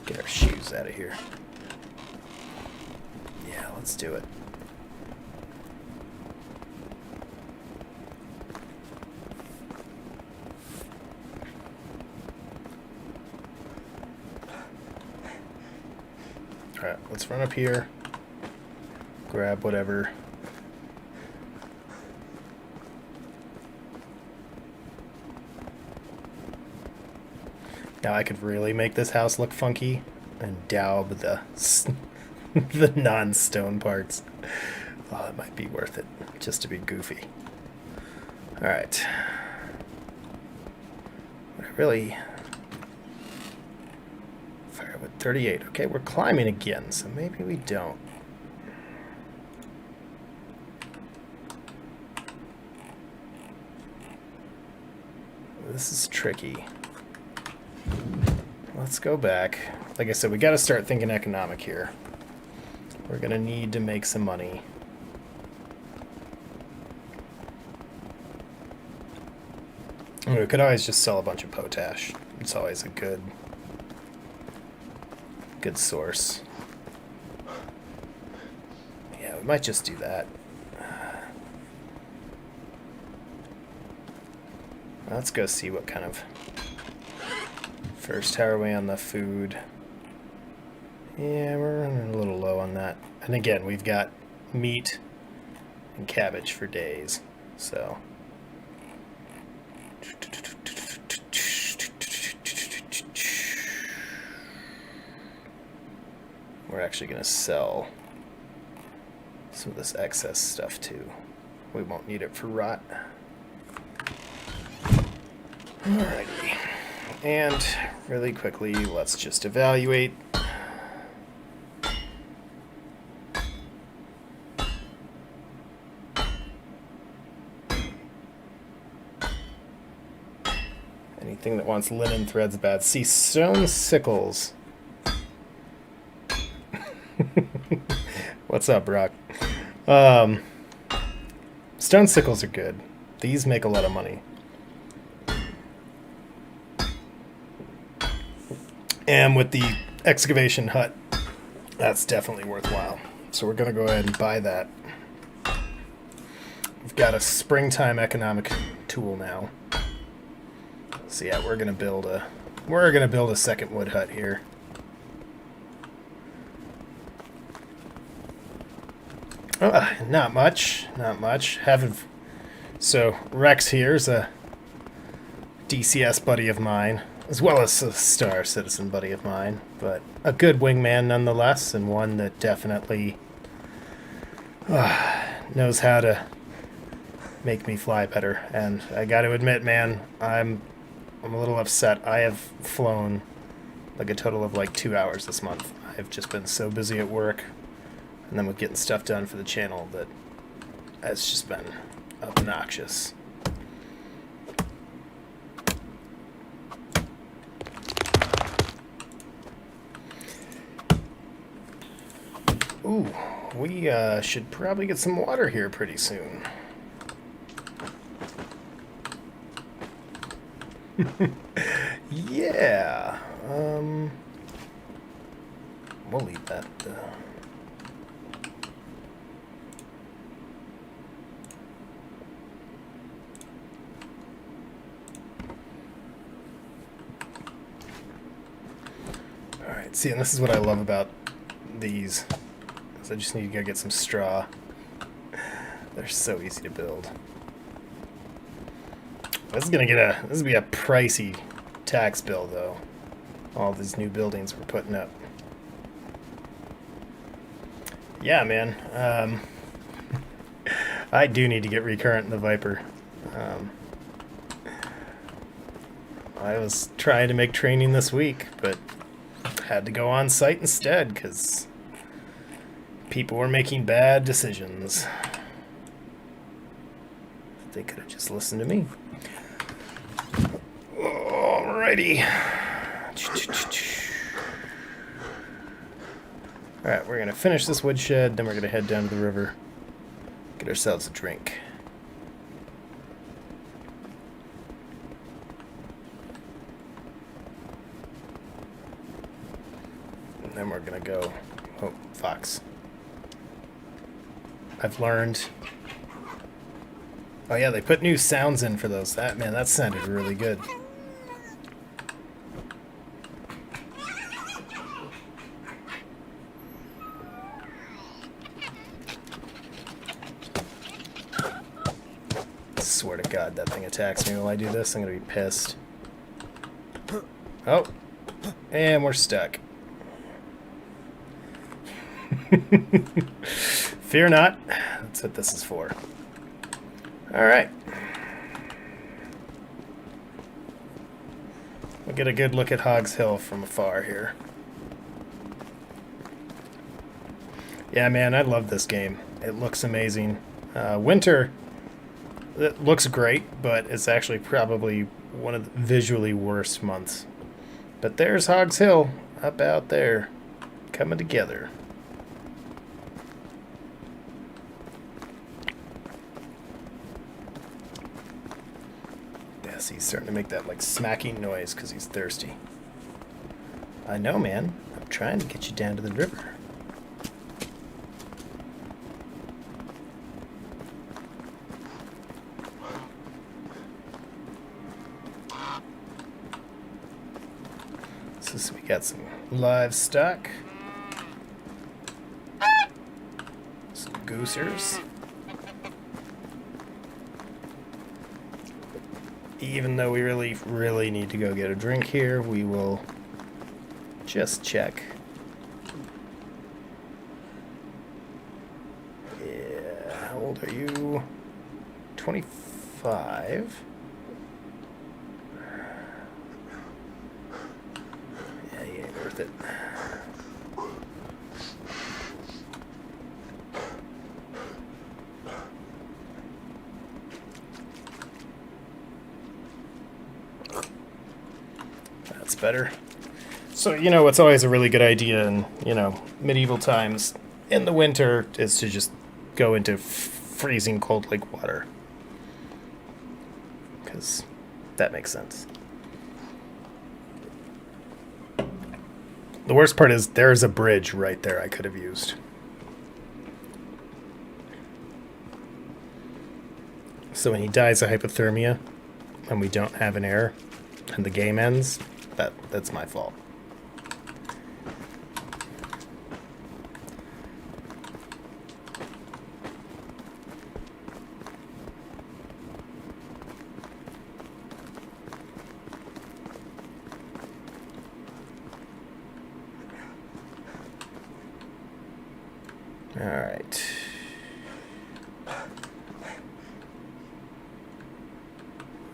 Get our shoes out of here. Yeah, let's do it. Alright, let's run up here, grab whatever. Now I could really make this house look funky and daub the the non-stone parts. Oh, it might be worth it just to be goofy. Alright. Really... Firewood 38. Okay, we're climbing again, so maybe we don't. This is tricky. Let's go back. Like I said, we got to start thinking economic here. We're going to need to make some money. And we could always just sell a bunch of potash. It's always a good source. Yeah, we might just do that. Let's go see what kind of... First, how are we on the food? Yeah, we're running a little low on that. And again, we've got meat and cabbage for days, so... We're actually going to sell some of this excess stuff too. We won't need it for rot. Alrighty. And really quickly, let's just evaluate. Anything that wants linen threads bad. See, stone sickles. What's up, Brock? Stone sickles are good. These make a lot of money. And with the excavation hut, that's definitely worthwhile. So we're going to go ahead and buy that. We've got a springtime economic tool now. So yeah, we're going to build a second wood hut here. Not much. So Rex here's a DCS buddy of mine, as well as a Star Citizen buddy of mine, but a good wingman nonetheless, and one that definitely knows how to make me fly better. And I got to admit, man, I'm a little upset. I have flown like a total of like 2 hours this month. I've just been so busy at work, and then with getting stuff done for the channel, that it's just been obnoxious. Ooh, we should probably get some water here pretty soon. Yeah. We'll leave that. Alright, see, and this is what I love about these. I just need to go get some straw. They're so easy to build. This is gonna be a pricey tax bill though. All these new buildings we're putting up. Yeah, man. I do need to get recurrent in the Viper. Um, I was trying to make training this week, but had to go on site instead because people were making bad decisions. They could have just listened to me. Alrighty. Alright, we're going to finish this woodshed, then we're going to head down to the river, get ourselves a drink. And then we're going to go... Oh, fox. I've learned... Oh yeah, they put new sounds in for those. That sounded really good. Swear to God, that thing attacks me while I do this. I'm gonna be pissed. Oh, and we're stuck. Fear not. That's what this is for. Alright. We'll get a good look at Hogs Hill from afar here. Yeah, man, I love this game. It looks amazing. Winter, it looks great, but it's actually probably one of the visually worst months. But there's Hogs Hill, up out there, coming together. He's starting to make that like smacking noise because he's thirsty. I know, man. I'm trying to get you down to the river. So we got some livestock. Some goosers. Even though we really need to go get a drink here, we will just check. Yeah, how old are you? 25? Yeah, you ain't worth it. Better. So, you know, it's always a really good idea in, you know, medieval times in the winter is to just go into freezing cold lake water. Because that makes sense. The worst part is there's a bridge right there I could have used. So when he dies of hypothermia and we don't have an heir and the game ends, that's my fault. All right.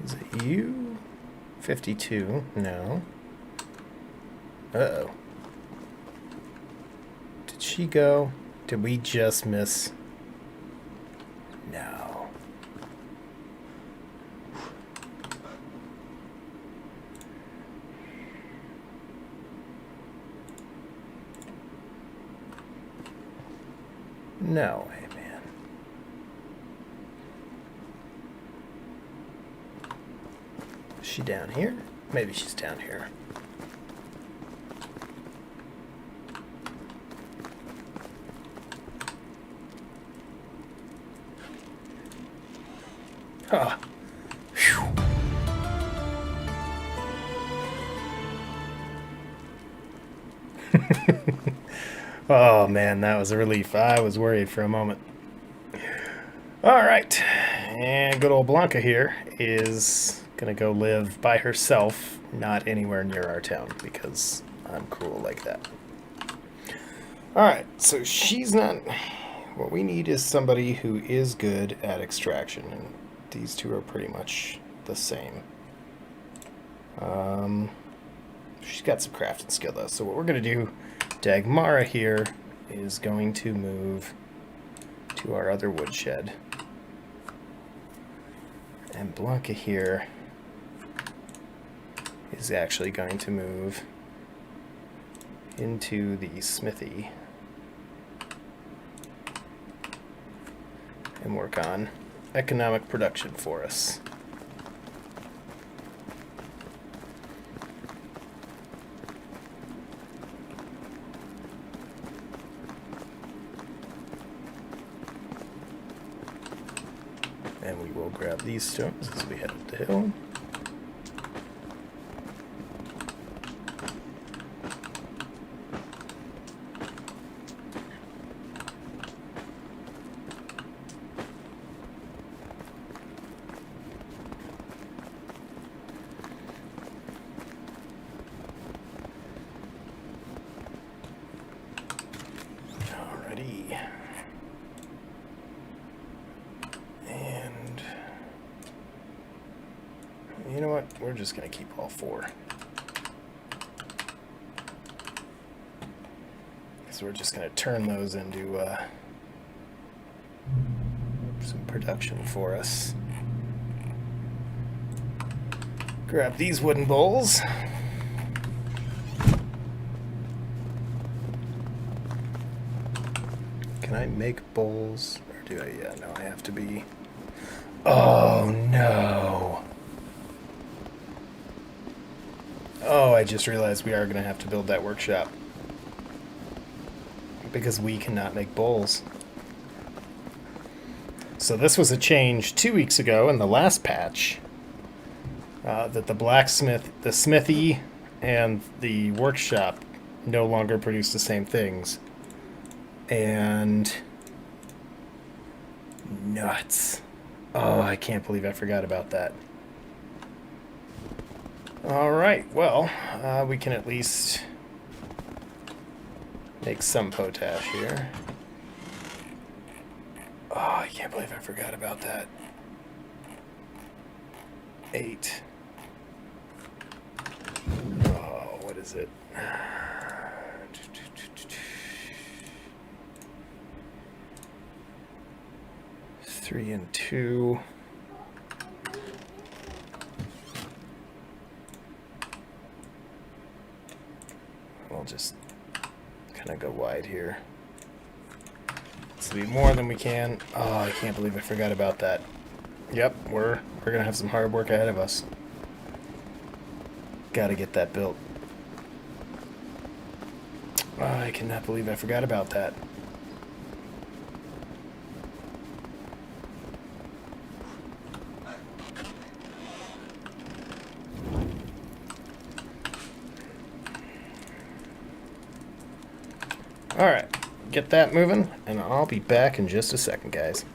Is it you? 52? No. Uh-oh. Did she go? Did we just miss? No. No way, man. Is she down here? Maybe she's down here. Huh. Phew. Oh man, that was a relief. I was worried for a moment. Alright, and good old Blanca here is gonna go live by herself, not anywhere near our town, because I'm cool like that. Alright, so she's not... What we need is somebody who is good at extraction, and these two are pretty much the same. She's got some crafting skill, though, so what we're going to do, Dagmara here is going to move to our other woodshed. And Blanca here is actually going to move into the smithy and work on economic production for us. And we will grab these stones as we head up the hill. Alrighty. And you know what? We're just going to keep all four. So we're just going to turn those into some production for us. Grab these wooden bowls. Can I make bowls? Or do I? Yeah, no, I have to be... Oh, no. Oh, I just realized we are going to have to build that workshop. Because we cannot make bowls. So this was a change 2 weeks ago in the last patch. That the blacksmith, the smithy, and the workshop no longer produce the same things. And... nuts. Oh, I can't believe I forgot about that. Alright, well, we can at least make some potash here. Oh, I can't believe I forgot about that. 8. Oh, what is it? 3 and 2. We'll just kind of go wide here. This will be more than we can. Oh, I can't believe I forgot about that. Yep, we're gonna have some hard work ahead of us. Gotta get that built. Oh, I cannot believe I forgot about that. Alright, get that moving, and I'll be back in just a second, guys.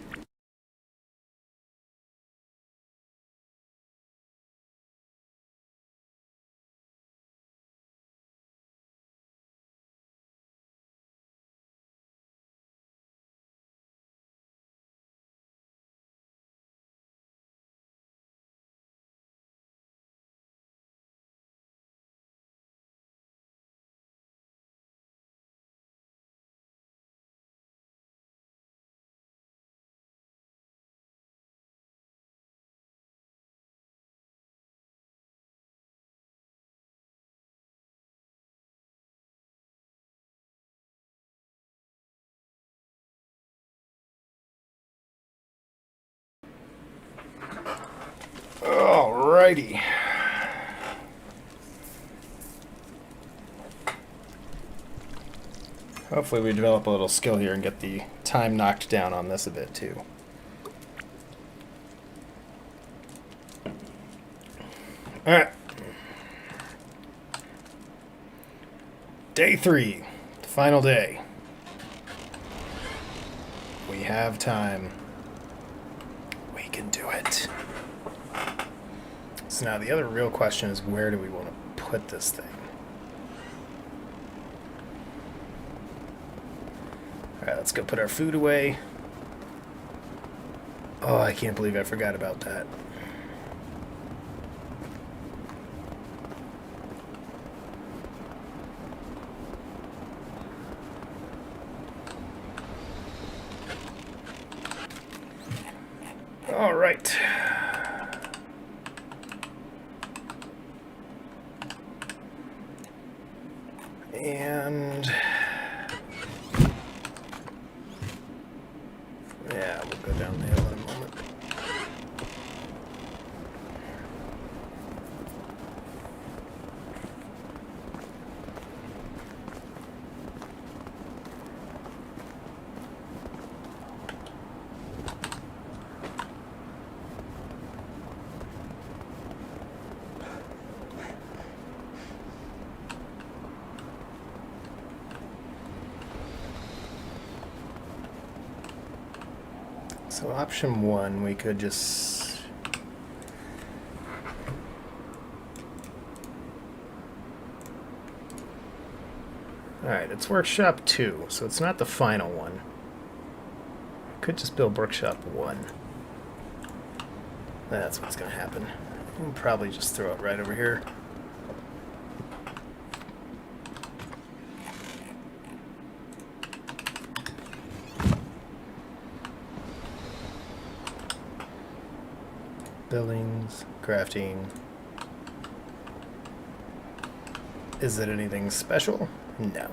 Alrighty. Hopefully we develop a little skill here and get the time knocked down on this a bit too. Alright. Day 3. The final day. We have time. We can do it. So now the other real question is, where do we want to put this thing? let's go put our food away. Oh, I can't believe I forgot about that. All right. And yeah, we'll go down the hill in a moment. So option one, we could just... Alright, it's workshop 2, so it's not the final one. Could just build workshop 1. That's what's going to happen. We'll probably just throw it right over here. Buildings, crafting. Is it anything special? No.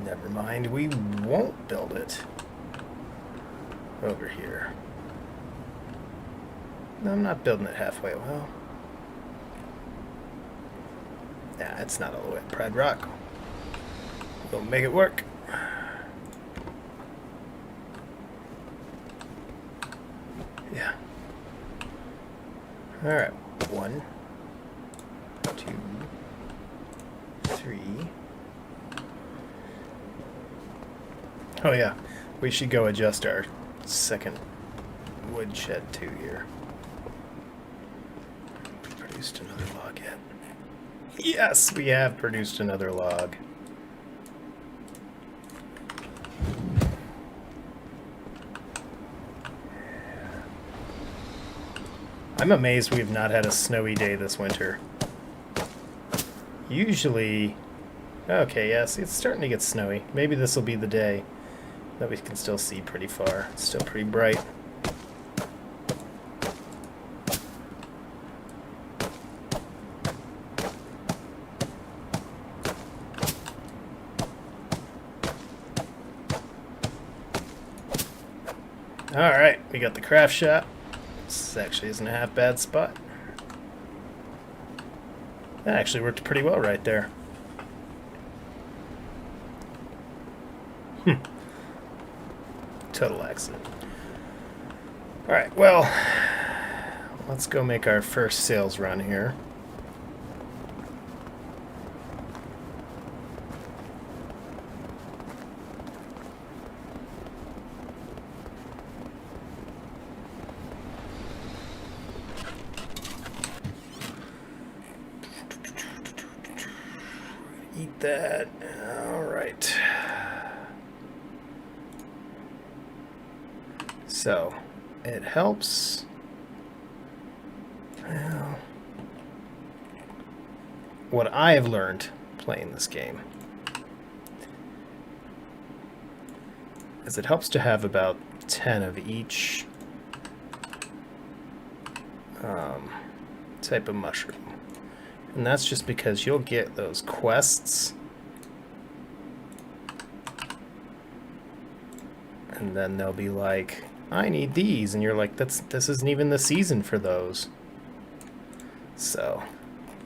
Never mind, we won't build it over here. No, I'm not building it halfway. Well, nah, it's not all the way up Pride Rock. We'll make it work. Yeah. Alright. 1, 2, 3. Oh yeah. We should go adjust our second woodshed too here. Produced another log yet? Yes, we have produced another log. I'm amazed we've not had a snowy day this winter. Usually... Okay, yes, it's starting to get snowy. Maybe this will be the day that we can still see pretty far. It's still pretty bright. Alright, we got the craft shop. This actually isn't a half bad spot. That actually worked pretty well right there. Total accident. Alright, well, let's go make our first sales run here. Eat that. Alright. So, it helps. Well, what I have learned playing this game is it helps to have about 10 of each type of mushroom. And that's just because you'll get those quests, and then they'll be like, I need these, and you're like, this isn't even the season for those. So,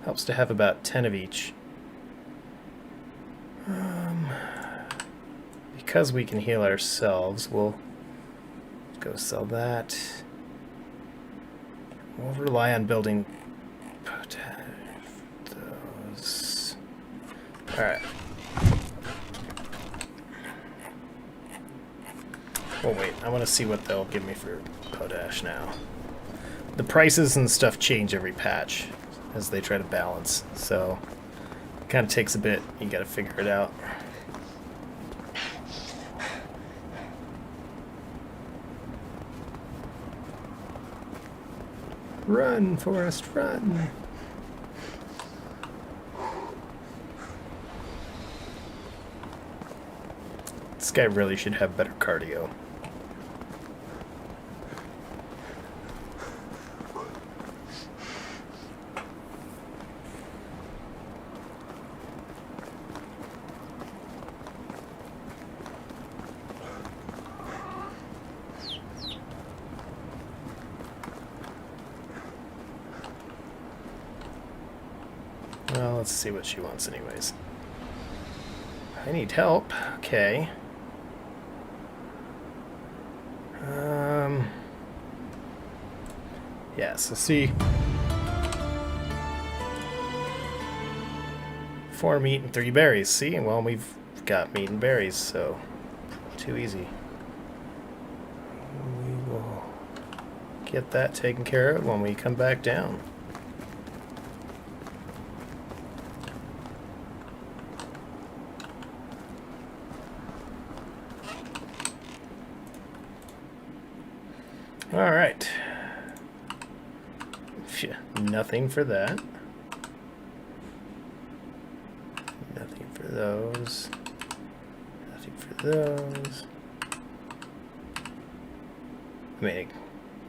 helps to have about 10 of each. Because we can heal ourselves, we'll go sell that. We'll rely on building those. Alright. Well, wait, I want to see what they'll give me for potash now. The prices and stuff change every patch as they try to balance, so Kind of takes a bit. You got to figure it out. Run, Forrest, run. This guy really should have better cardio. Well, let's see what she wants anyways. I need help. Okay. Yeah, so see. 4 meat and 3 berries. See? Well, we've got meat and berries, so too easy. We will get that taken care of when we come back down. All right. Nothing for that. Nothing for those. Nothing for those. I mean,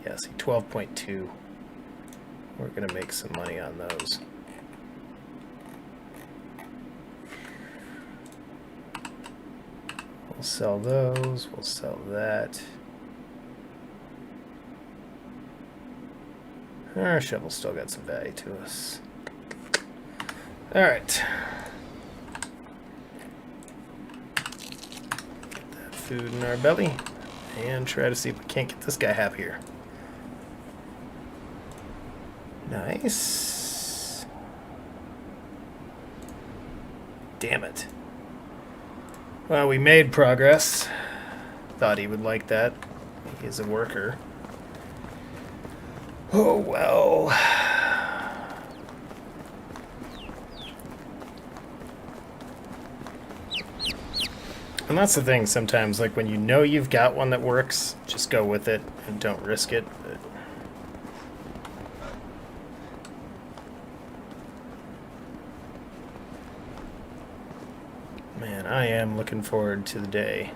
yeah, see, 12.2. We're going to make some money on those. We'll sell those. We'll sell that. Our shovel's still got some value to us. Alright. Get that food in our belly. And try to see if we can't get this guy happier. Nice. Damn it. Well, we made progress. Thought he would like that. He is a worker. Oh, well. And that's the thing sometimes, like when you know you've got one that works, just go with it and don't risk it. Man, I am looking forward to the day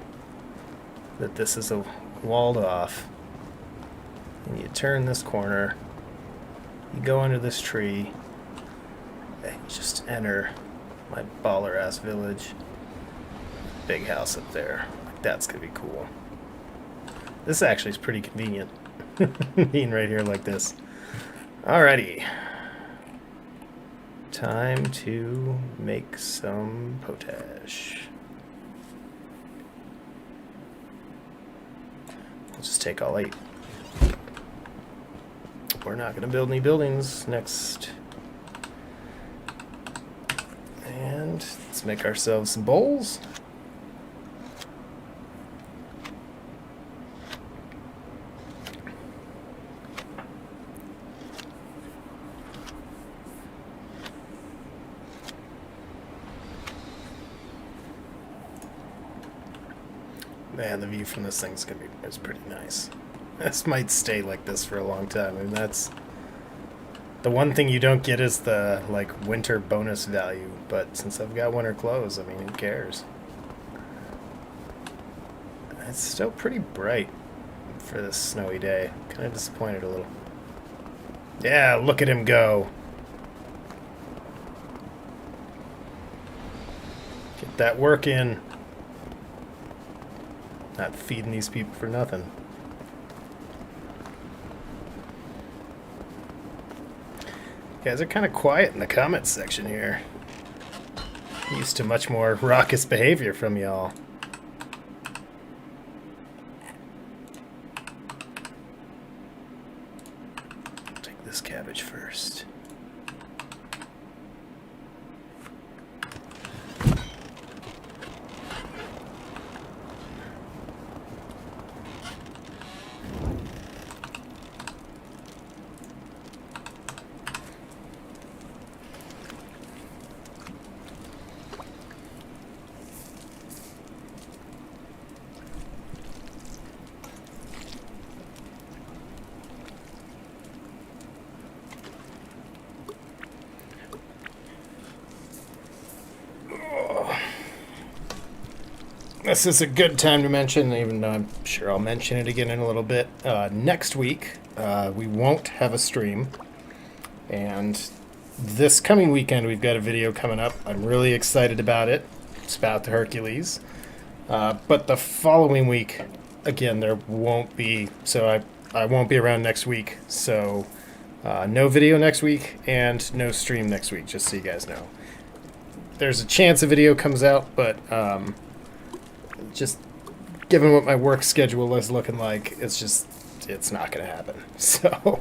that this is a walled off. And you turn this corner, you go under this tree, and you just enter my baller-ass village. Big house up there. That's gonna be cool. This actually is pretty convenient, being right here like this. Alrighty. Time to make some potash. I'll just take all 8. We're not going to build any buildings next. And let's make ourselves some bowls. Man, the view from this thing's gonna be pretty nice. This might stay like this for a long time. I mean, that's the one thing you don't get is the like winter bonus value. But since I've got winter clothes, I mean, who cares? It's still pretty bright for this snowy day. Kind of disappointed a little. Yeah, look at him go. Get that work in. Not feeding these people for nothing. You guys are kind of quiet in the comments section here. I'm used to much more raucous behavior from y'all. Take this cabbage first. this is a good time to mention, even though I'm sure I'll mention it again in a little bit. Next week, we won't have a stream. And this coming weekend, we've got a video coming up. I'm really excited about it. It's about the Hercules. But the following week, again, there won't be. So I won't be around next week. So no video next week and no stream next week, just so you guys know. There's a chance a video comes out, but just given what my work schedule is looking like, it's not going to happen. So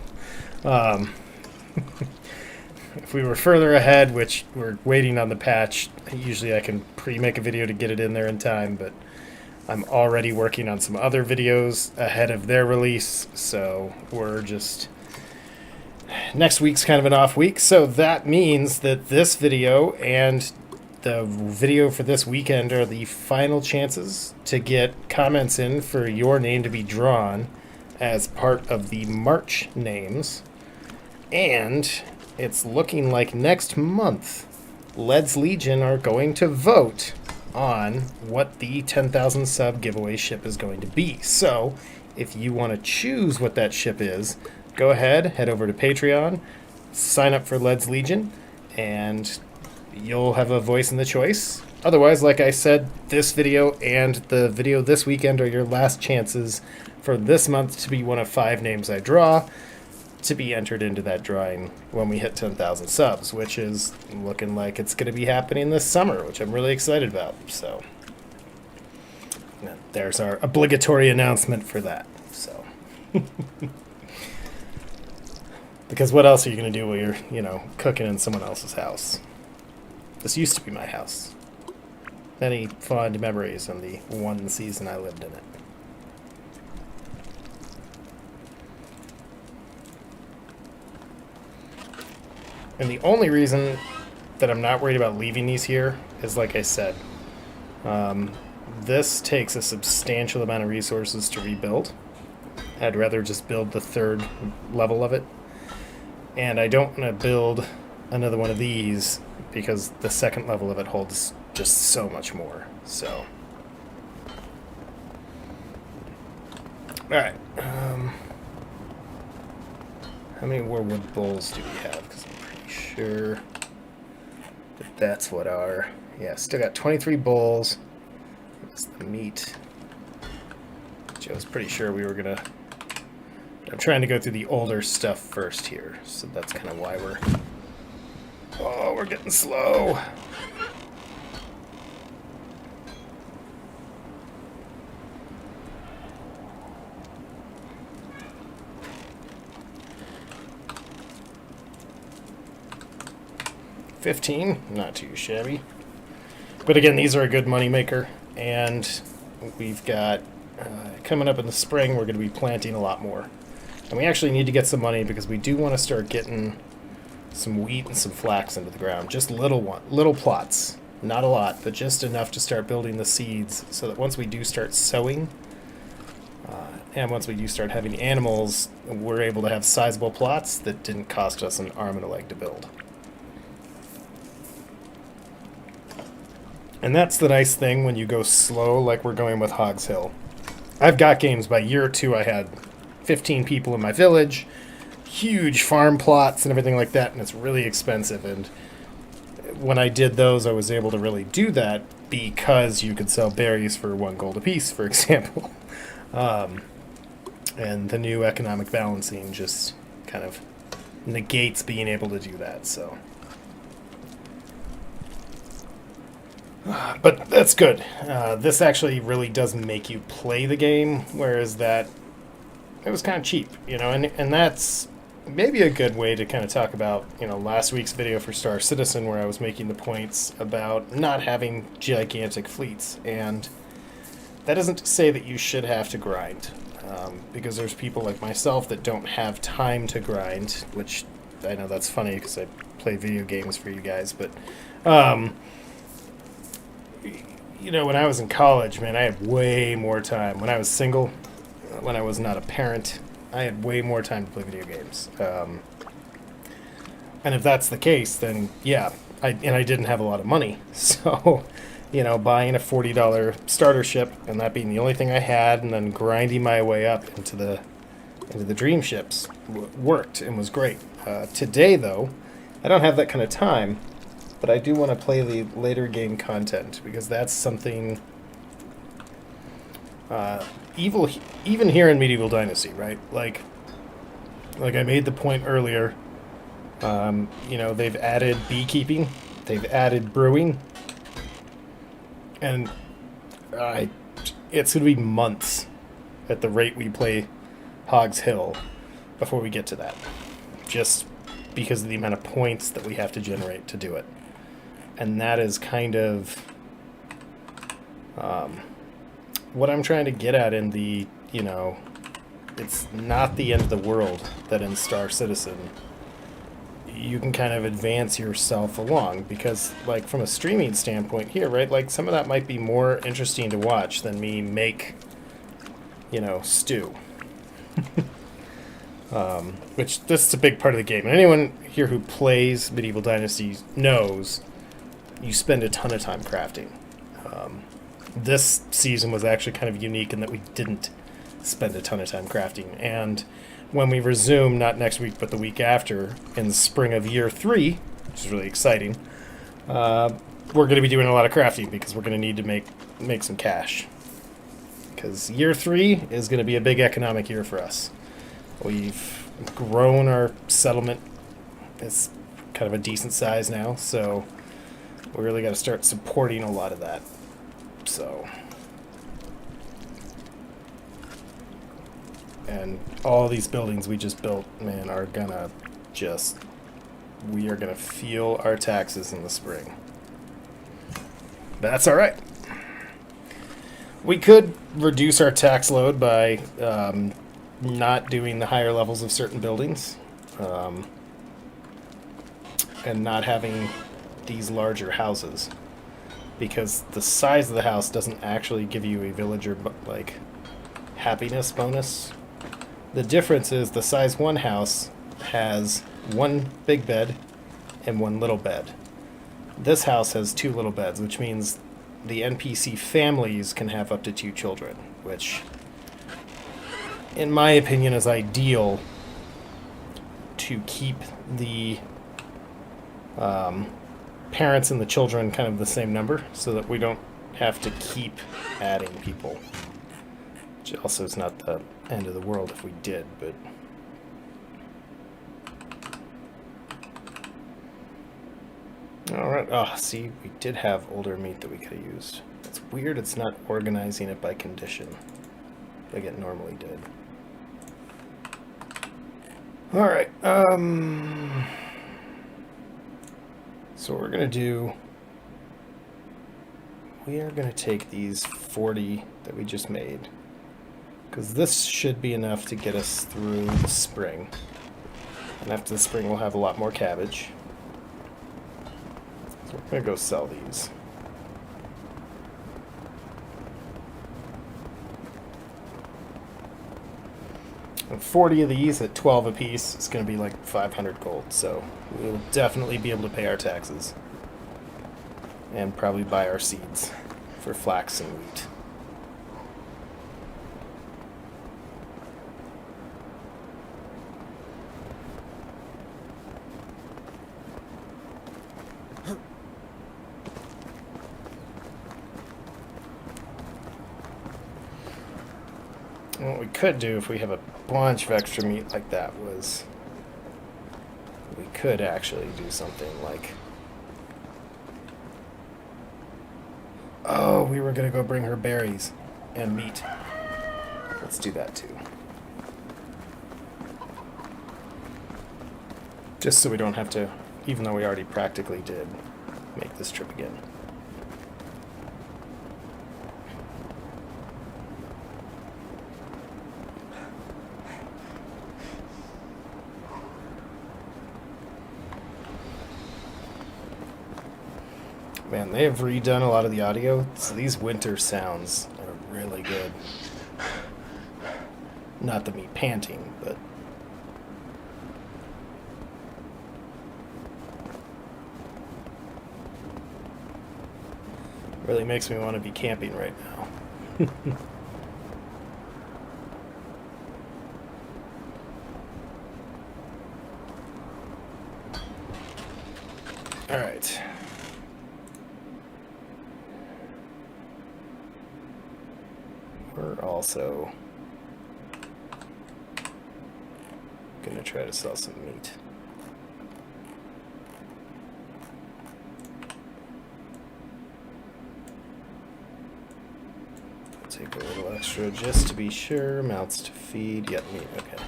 if we were further ahead, which we're waiting on the patch, usually I can pre-make a video to get it in there in time, but I'm already working on some other videos ahead of their release, so we're just... Next week's kind of an off week, so that means that this video and the video for this weekend are the final chances to get comments in for your name to be drawn as part of the March names. And it's looking like next month, Lead's Legion are going to vote on what the 10,000 sub giveaway ship is going to be. So if you want to choose what that ship is, go ahead, head over to Patreon, sign up for Lead's Legion, and you'll have a voice in the choice. Otherwise, like I said, this video and the video this weekend are your last chances for this month to be one of 5 names I draw to be entered into that drawing when we hit 10,000 subs, which is looking like it's going to be happening this summer, which I'm really excited about. So there's our obligatory announcement for that. So because what else are you going to do while you're, cooking in someone else's house? This used to be my house. Many fond memories on the one season I lived in it. And the only reason that I'm not worried about leaving these here is, like I said, this takes a substantial amount of resources to rebuild. I'd rather just build the 3rd level of it. And I don't want to build another one of these because the 2nd level of it holds just so much more. So, all right. How many more wood bowls do we have? Because I'm pretty sure that that's what our... Yeah, still got 23 bowls. That's the meat. Joe's pretty sure we were going to... I'm trying to go through the older stuff first here, so that's kind of why we're... Oh, we're getting slow. $15, not too shabby. But again, these are a good money maker, and we've got coming up in the spring, we're going to be planting a lot more. And we actually need to get some money because we do want to start getting some wheat and some flax into the ground. Just little plots. Not a lot, but just enough to start building the seeds so that once we do start sowing, and once we do start having animals, we're able to have sizable plots that didn't cost us an arm and a leg to build. And that's the nice thing when you go slow like we're going with Hogs Hill. I've got games by year 2 I had 15 people in my village, huge farm plots and everything like that, and it's really expensive. And when I did those, I was able to really do that because you could sell berries for 1 gold apiece, for example. And the new economic balancing just kind of negates being able to do that, so... But that's good. This actually really does make you play the game, whereas that... It was kind of cheap, and that's maybe a good way to kind of talk about, last week's video for Star Citizen where I was making the points about not having gigantic fleets. And that isn't to say that you should have to grind, because there's people like myself that don't have time to grind, which I know that's funny because I play video games for you guys, but, when I was in college, man, I had way more time. When I was single, when I was not a parent, I had way more time to play video games. And if that's the case, then yeah, I didn't have a lot of money. So you know, buying a $40 starter ship and that being the only thing I had, and then grinding my way up into the dream ships worked and was great. Today, though, I don't have that kind of time, but I do want to play the later game content because that's something even here in Medieval Dynasty, right? Like I made the point earlier. You know, they've added beekeeping, they've added brewing, and it's going to be months at the rate we play Hogs Hill before we get to that. Just because of the amount of points that we have to generate to do it. And that is kind of what I'm trying to get at in the, you know, it's not the end of the world that in Star Citizen you can kind of advance yourself along, because like from a streaming standpoint here, right, like some of that might be more interesting to watch than me make, you know, stew. Which this is a big part of the game, and anyone here who plays Medieval Dynasty knows you spend a ton of time crafting. This season was actually kind of unique in that we didn't spend a ton of time crafting, and when we resume, not next week but the week after, in the spring of year 3, which is really exciting, we're going to be doing a lot of crafting because we're going to need to make some cash. Because year 3 is going to be a big economic year for us. We've grown our settlement. It's kind of a decent size now, so we really got to start supporting a lot of that. So, and all these buildings we just built, man, are gonna just, we are gonna feel our taxes in the spring. That's all right. We could reduce our tax load by not doing the higher levels of certain buildings, and not having these larger houses, because the size of the house doesn't actually give you a villager like happiness bonus. The difference is the size 1 house has 1 big bed and 1 little bed. This house has 2 little beds, which means the NPC families can have up to 2 children, which in my opinion is ideal to keep the parents and the children kind of the same number, so that we don't have to keep adding people. Which also is not the end of the world if we did, but alright. Oh, see, we did have older meat that we could have used. It's weird it's not organizing it by condition like it normally did. Alright, so what we're going to do, we are going to take these 40 that we just made, because this should be enough to get us through the spring. And after the spring we'll have a lot more cabbage. So we're going to go sell these. And 40 of these at 12 apiece is going to be like 500 gold, so we'll definitely be able to pay our taxes. And probably buy our seeds for flax and wheat. And what we could do if we have a bunch of extra meat like that was we could actually do something like, oh, we were gonna go bring her berries and meat. Let's do that too. Just so we don't have to, even though we already practically did, make this trip again. Man, they have redone a lot of the audio, so these winter sounds are really good. Not the me panting, but... Really makes me want to be camping right now. All right. We're also gonna try to sell some meat. Take a little extra just to be sure. Mouths to feed. Yep, meat. Okay.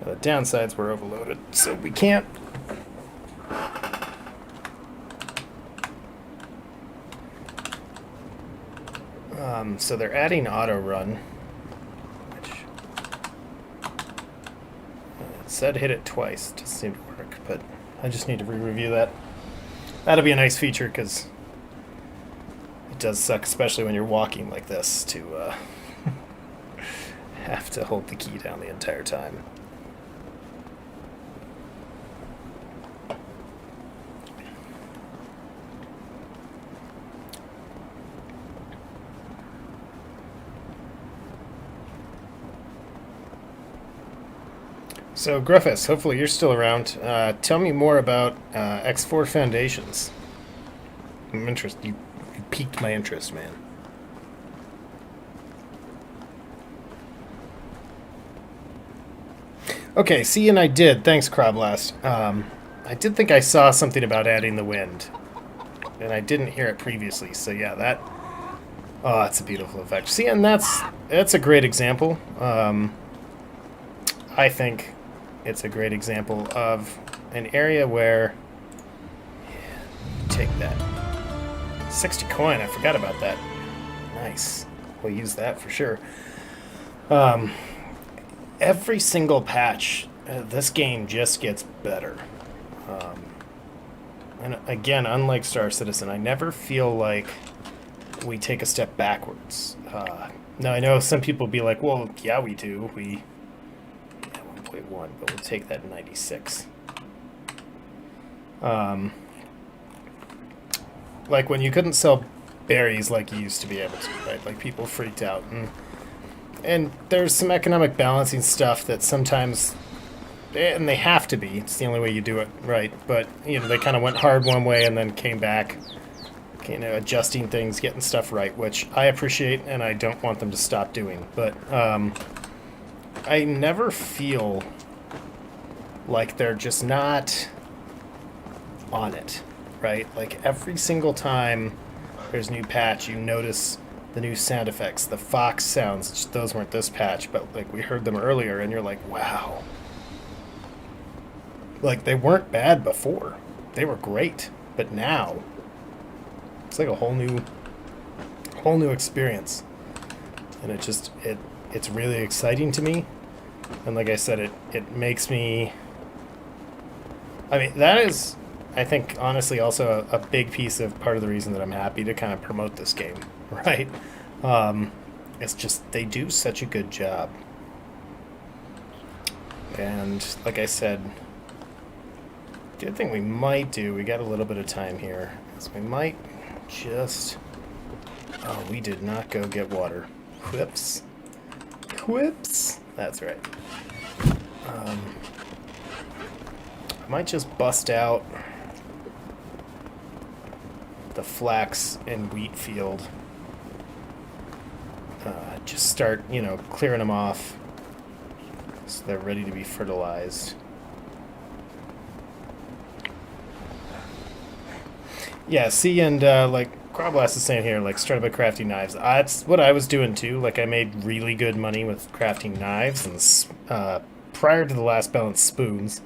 The downsides were overloaded, so we can't. So they're adding auto run, which it said hit it twice. Doesn't seem to work, but I just need to re-review that. That'll be a nice feature because it does suck, especially when you're walking like this, to have to hold the key down the entire time. So, Griffiths, hopefully you're still around. Tell me more about X4 Foundations. I'm interested. You piqued my interest, man. Okay, see, and I did. Thanks, Crobblast. I did think I saw something about adding the wind, and I didn't hear it previously. So yeah, that. Oh, that's a beautiful effect. See, and that's a great example. I think it's a great example of an area where take that 60 coin. I forgot about that. Nice. We'll use that for sure. Every single patch, this game just gets better. And again, unlike Star Citizen, I never feel like we take a step backwards. Now I know some people be like, well, yeah, we do. We 1.1, but we'll take that 96. Like when you couldn't sell berries like you used to be able to, right? Like people freaked out, and there's some economic balancing stuff that sometimes, and they have to be. It's the only way you do it right. But you know, they kind of went hard one way and then came back, you know, adjusting things, getting stuff right, which I appreciate and I don't want them to stop doing. But I never feel like they're just not on it, right? Like every single time there's a new patch, you notice the new sound effects, the fox sounds. Those weren't this patch, but like we heard them earlier, and you're like, wow. Like they weren't bad before; they were great, but now it's like a whole new experience, and it's really exciting to me. And like I said, it makes me. I mean, that is, I think, honestly, also a big piece of part of the reason that I'm happy to kind of promote this game, right? It's just, they do such a good job. And like I said, the other thing we might do, we got a little bit of time here, is we might just... Oh, we did not go get water. Whoops. Whoops. That's right. I might just bust out the flax and wheat field. Just start, you know, clearing them off so they're ready to be fertilized. Yeah, see, and like Crobblast is saying here, like start by crafting knives. That's what I was doing too. Like I made really good money with crafting knives and prior to the last balance, spoons.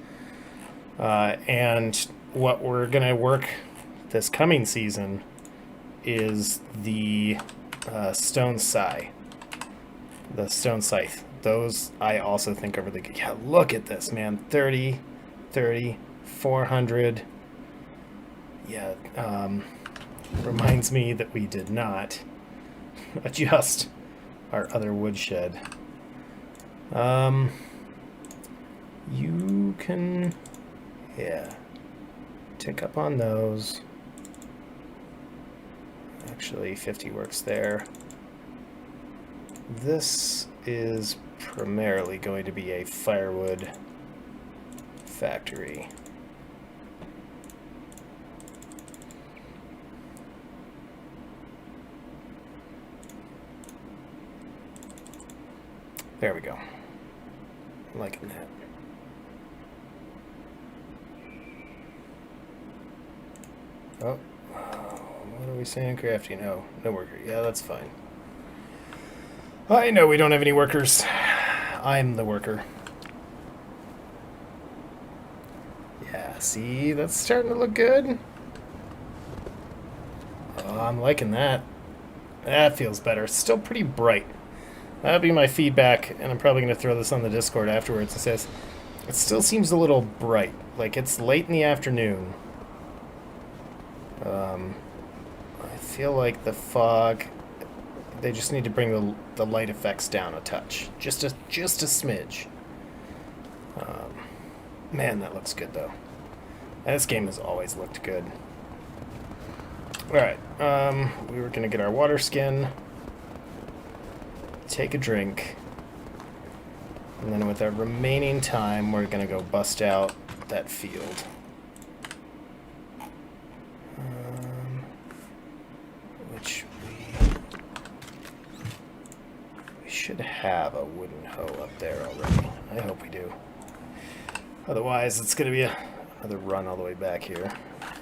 And what we're gonna work this coming season is the stone scythe. The stone scythe. Those I also think are really good. Yeah, look at this, man. 30, 400. Yeah, reminds me that we did not adjust our other woodshed. You can, yeah, tick up on those. Actually, 50 works there. This is primarily going to be a firewood factory. There we go. I'm liking that. Oh, what are we saying? Crafty? No, no worker. Yeah, that's fine. I know we don't have any workers. I'm the worker. Yeah, see, that's starting to look good. Oh, I'm liking that. That feels better. It's still pretty bright. That'll be my feedback, and I'm probably going to throw this on the Discord afterwards. It says, it still seems a little bright. Like, it's late in the afternoon. I feel like the fog, they just need to bring the light effects down a touch. Just a smidge. Man, that looks good, though. And this game has always looked good. Alright, we were going to get our water skin. Take a drink, and then with our remaining time, we're going to go bust out that field. Which we should have a wooden hoe up there already. I hope we do. Otherwise, it's going to be another run all the way back here.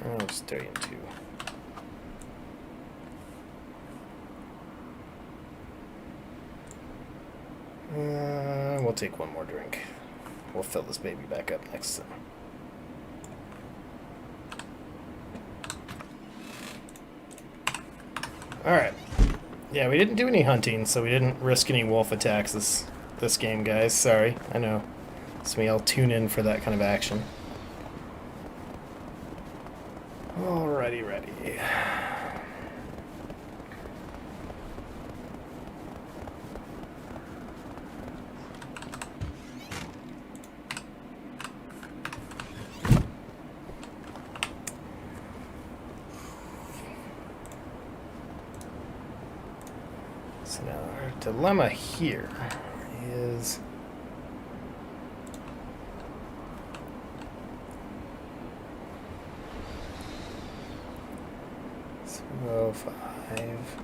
I'll just throw you in two. We'll take one more drink. We'll fill this baby back up next time. Alright. Yeah, we didn't do any hunting, so we didn't risk any wolf attacks this game, guys. Sorry. I know. So I'll tune in for that kind of action. Alrighty, ready. So now our dilemma here is so 5.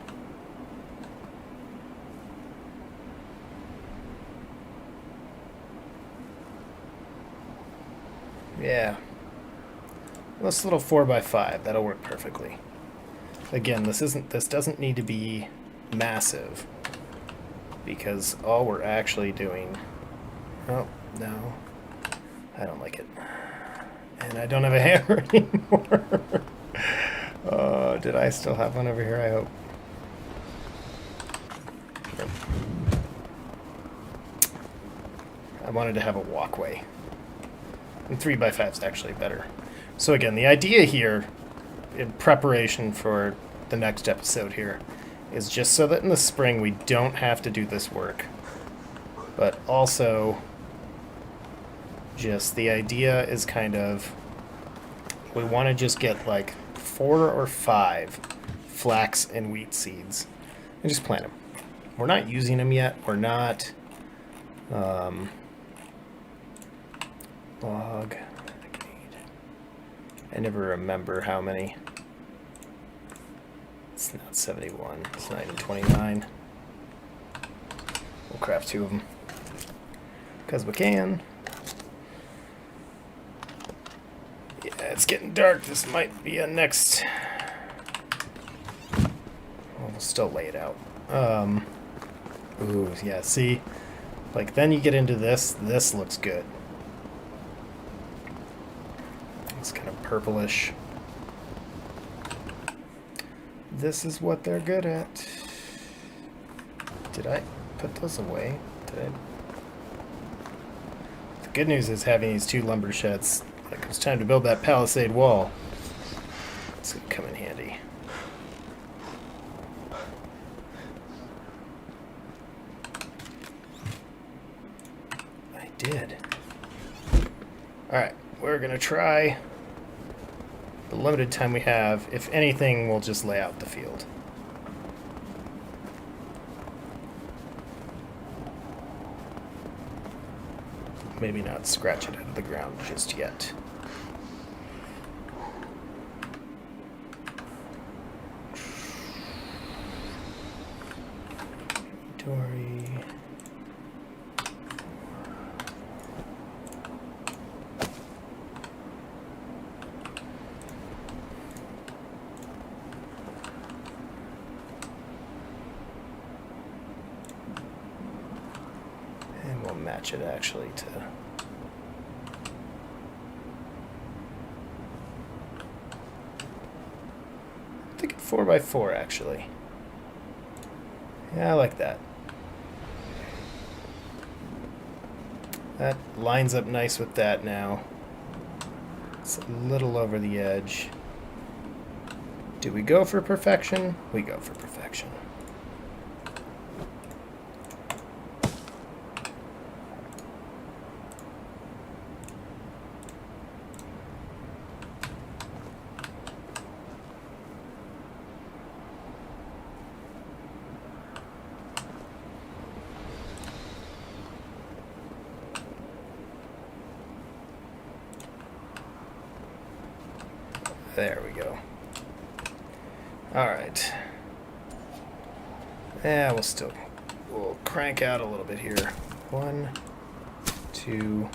Yeah. This little 4x5, that'll work perfectly. Again, this doesn't need to be massive, because all we're actually doing, oh no, I don't like it, and I don't have a hammer anymore. Did I still have one over here? I hope. Nope. I wanted to have a walkway, and 3x5 is actually better. So again, the idea here, in preparation for the next episode here, is just so that in the spring we don't have to do this work. But also, just the idea is kind of, we want to just get like 4 or 5 flax and wheat seeds and just plant them. We're not using them yet. We're not log. I never remember how many. It's not 71. It's not even 29. We'll craft 2 of them because we can. Yeah, it's getting dark. This might be a next. Well, we'll still lay it out. Ooh, yeah. See, like then you get into this. This looks good. It's kind of purplish. This is what they're good at. Did I put those away? Did I? The good news is having these 2 lumber sheds. Like, it's time to build that palisade wall. It's gonna come in handy. I did. Alright, we're going to try the limited time we have. If anything, we'll just lay out the field. Maybe not scratch it out of the ground just yet. Dory. And we'll match it actually to... I'm thinking 4x4 actually. Yeah, I like that. That lines up nice with that now. It's a little over the edge. Do we go for perfection? We go for perfection. There we go. Alright. Yeah, we'll crank out a little bit here. 1, 2.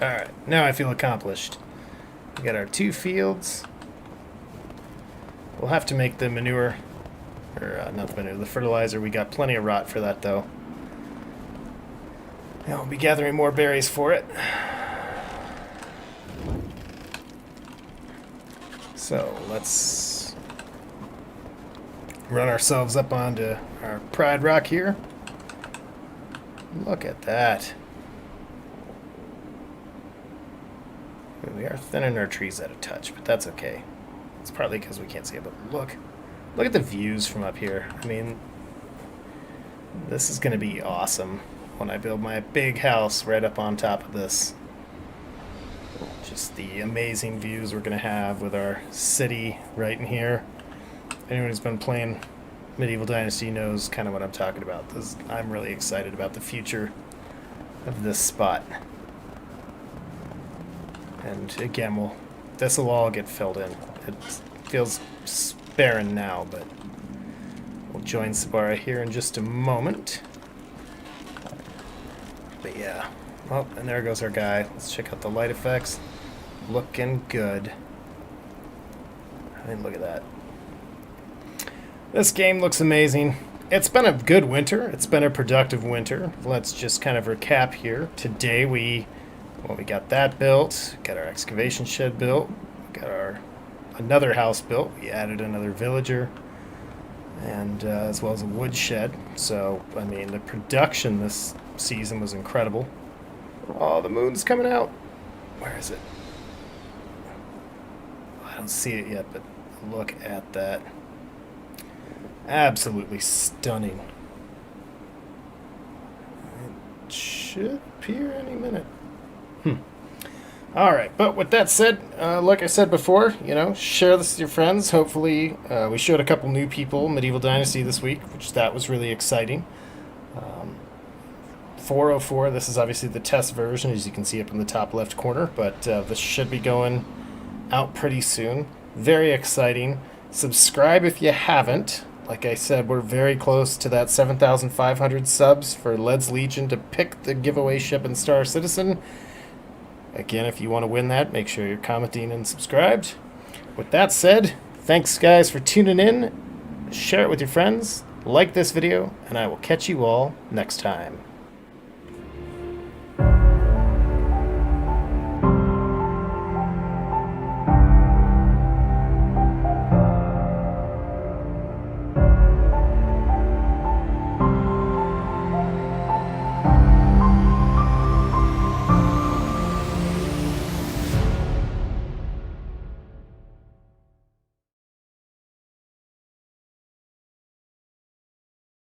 Alright, now I feel accomplished. We got our 2 fields. We'll have to make the manure, or not the manure, the fertilizer. We got plenty of rot for that though. And we'll be gathering more berries for it. So let's run ourselves up onto our Pride Rock here. Look at that. We are thinning our trees out of touch, but that's okay. It's partly because we can't see it, but look at the views from up here. I mean, this is going to be awesome when I build my big house right up on top of this. Just the amazing views we're going to have with our city right in here. Anyone who's been playing Medieval Dynasty knows kind of what I'm talking about. I'm really excited about the future of this spot. And again, this will all get filled in. It feels barren now, but we'll join Sabara here in just a moment. But yeah. Oh, and there goes our guy. Let's check out the light effects. Looking good. I mean, look at that. This game looks amazing. It's been a good winter. It's been a productive winter. Let's just kind of recap here. Today we got that built, got our excavation shed built, got our another house built. We added another villager, and as well as a wood shed. So, I mean, the production this season was incredible. Oh, the moon's coming out. Where is it? I don't see it yet, but look at that. Absolutely stunning. It should appear any minute. Alright, but with that said, like I said before, share this with your friends. Hopefully, we showed a couple new people Medieval Dynasty this week, that was really exciting. 404, this is obviously the test version, as you can see up in the top left corner, but this should be going out pretty soon. Very exciting. Subscribe if you haven't. Like I said, we're very close to that 7,500 subs for Led's Legion to pick the giveaway ship and Star Citizen. Again, if you want to win that, make sure you're commenting and subscribed. With that said, thanks guys for tuning in. Share it with your friends, like this video, and I will catch you all next time.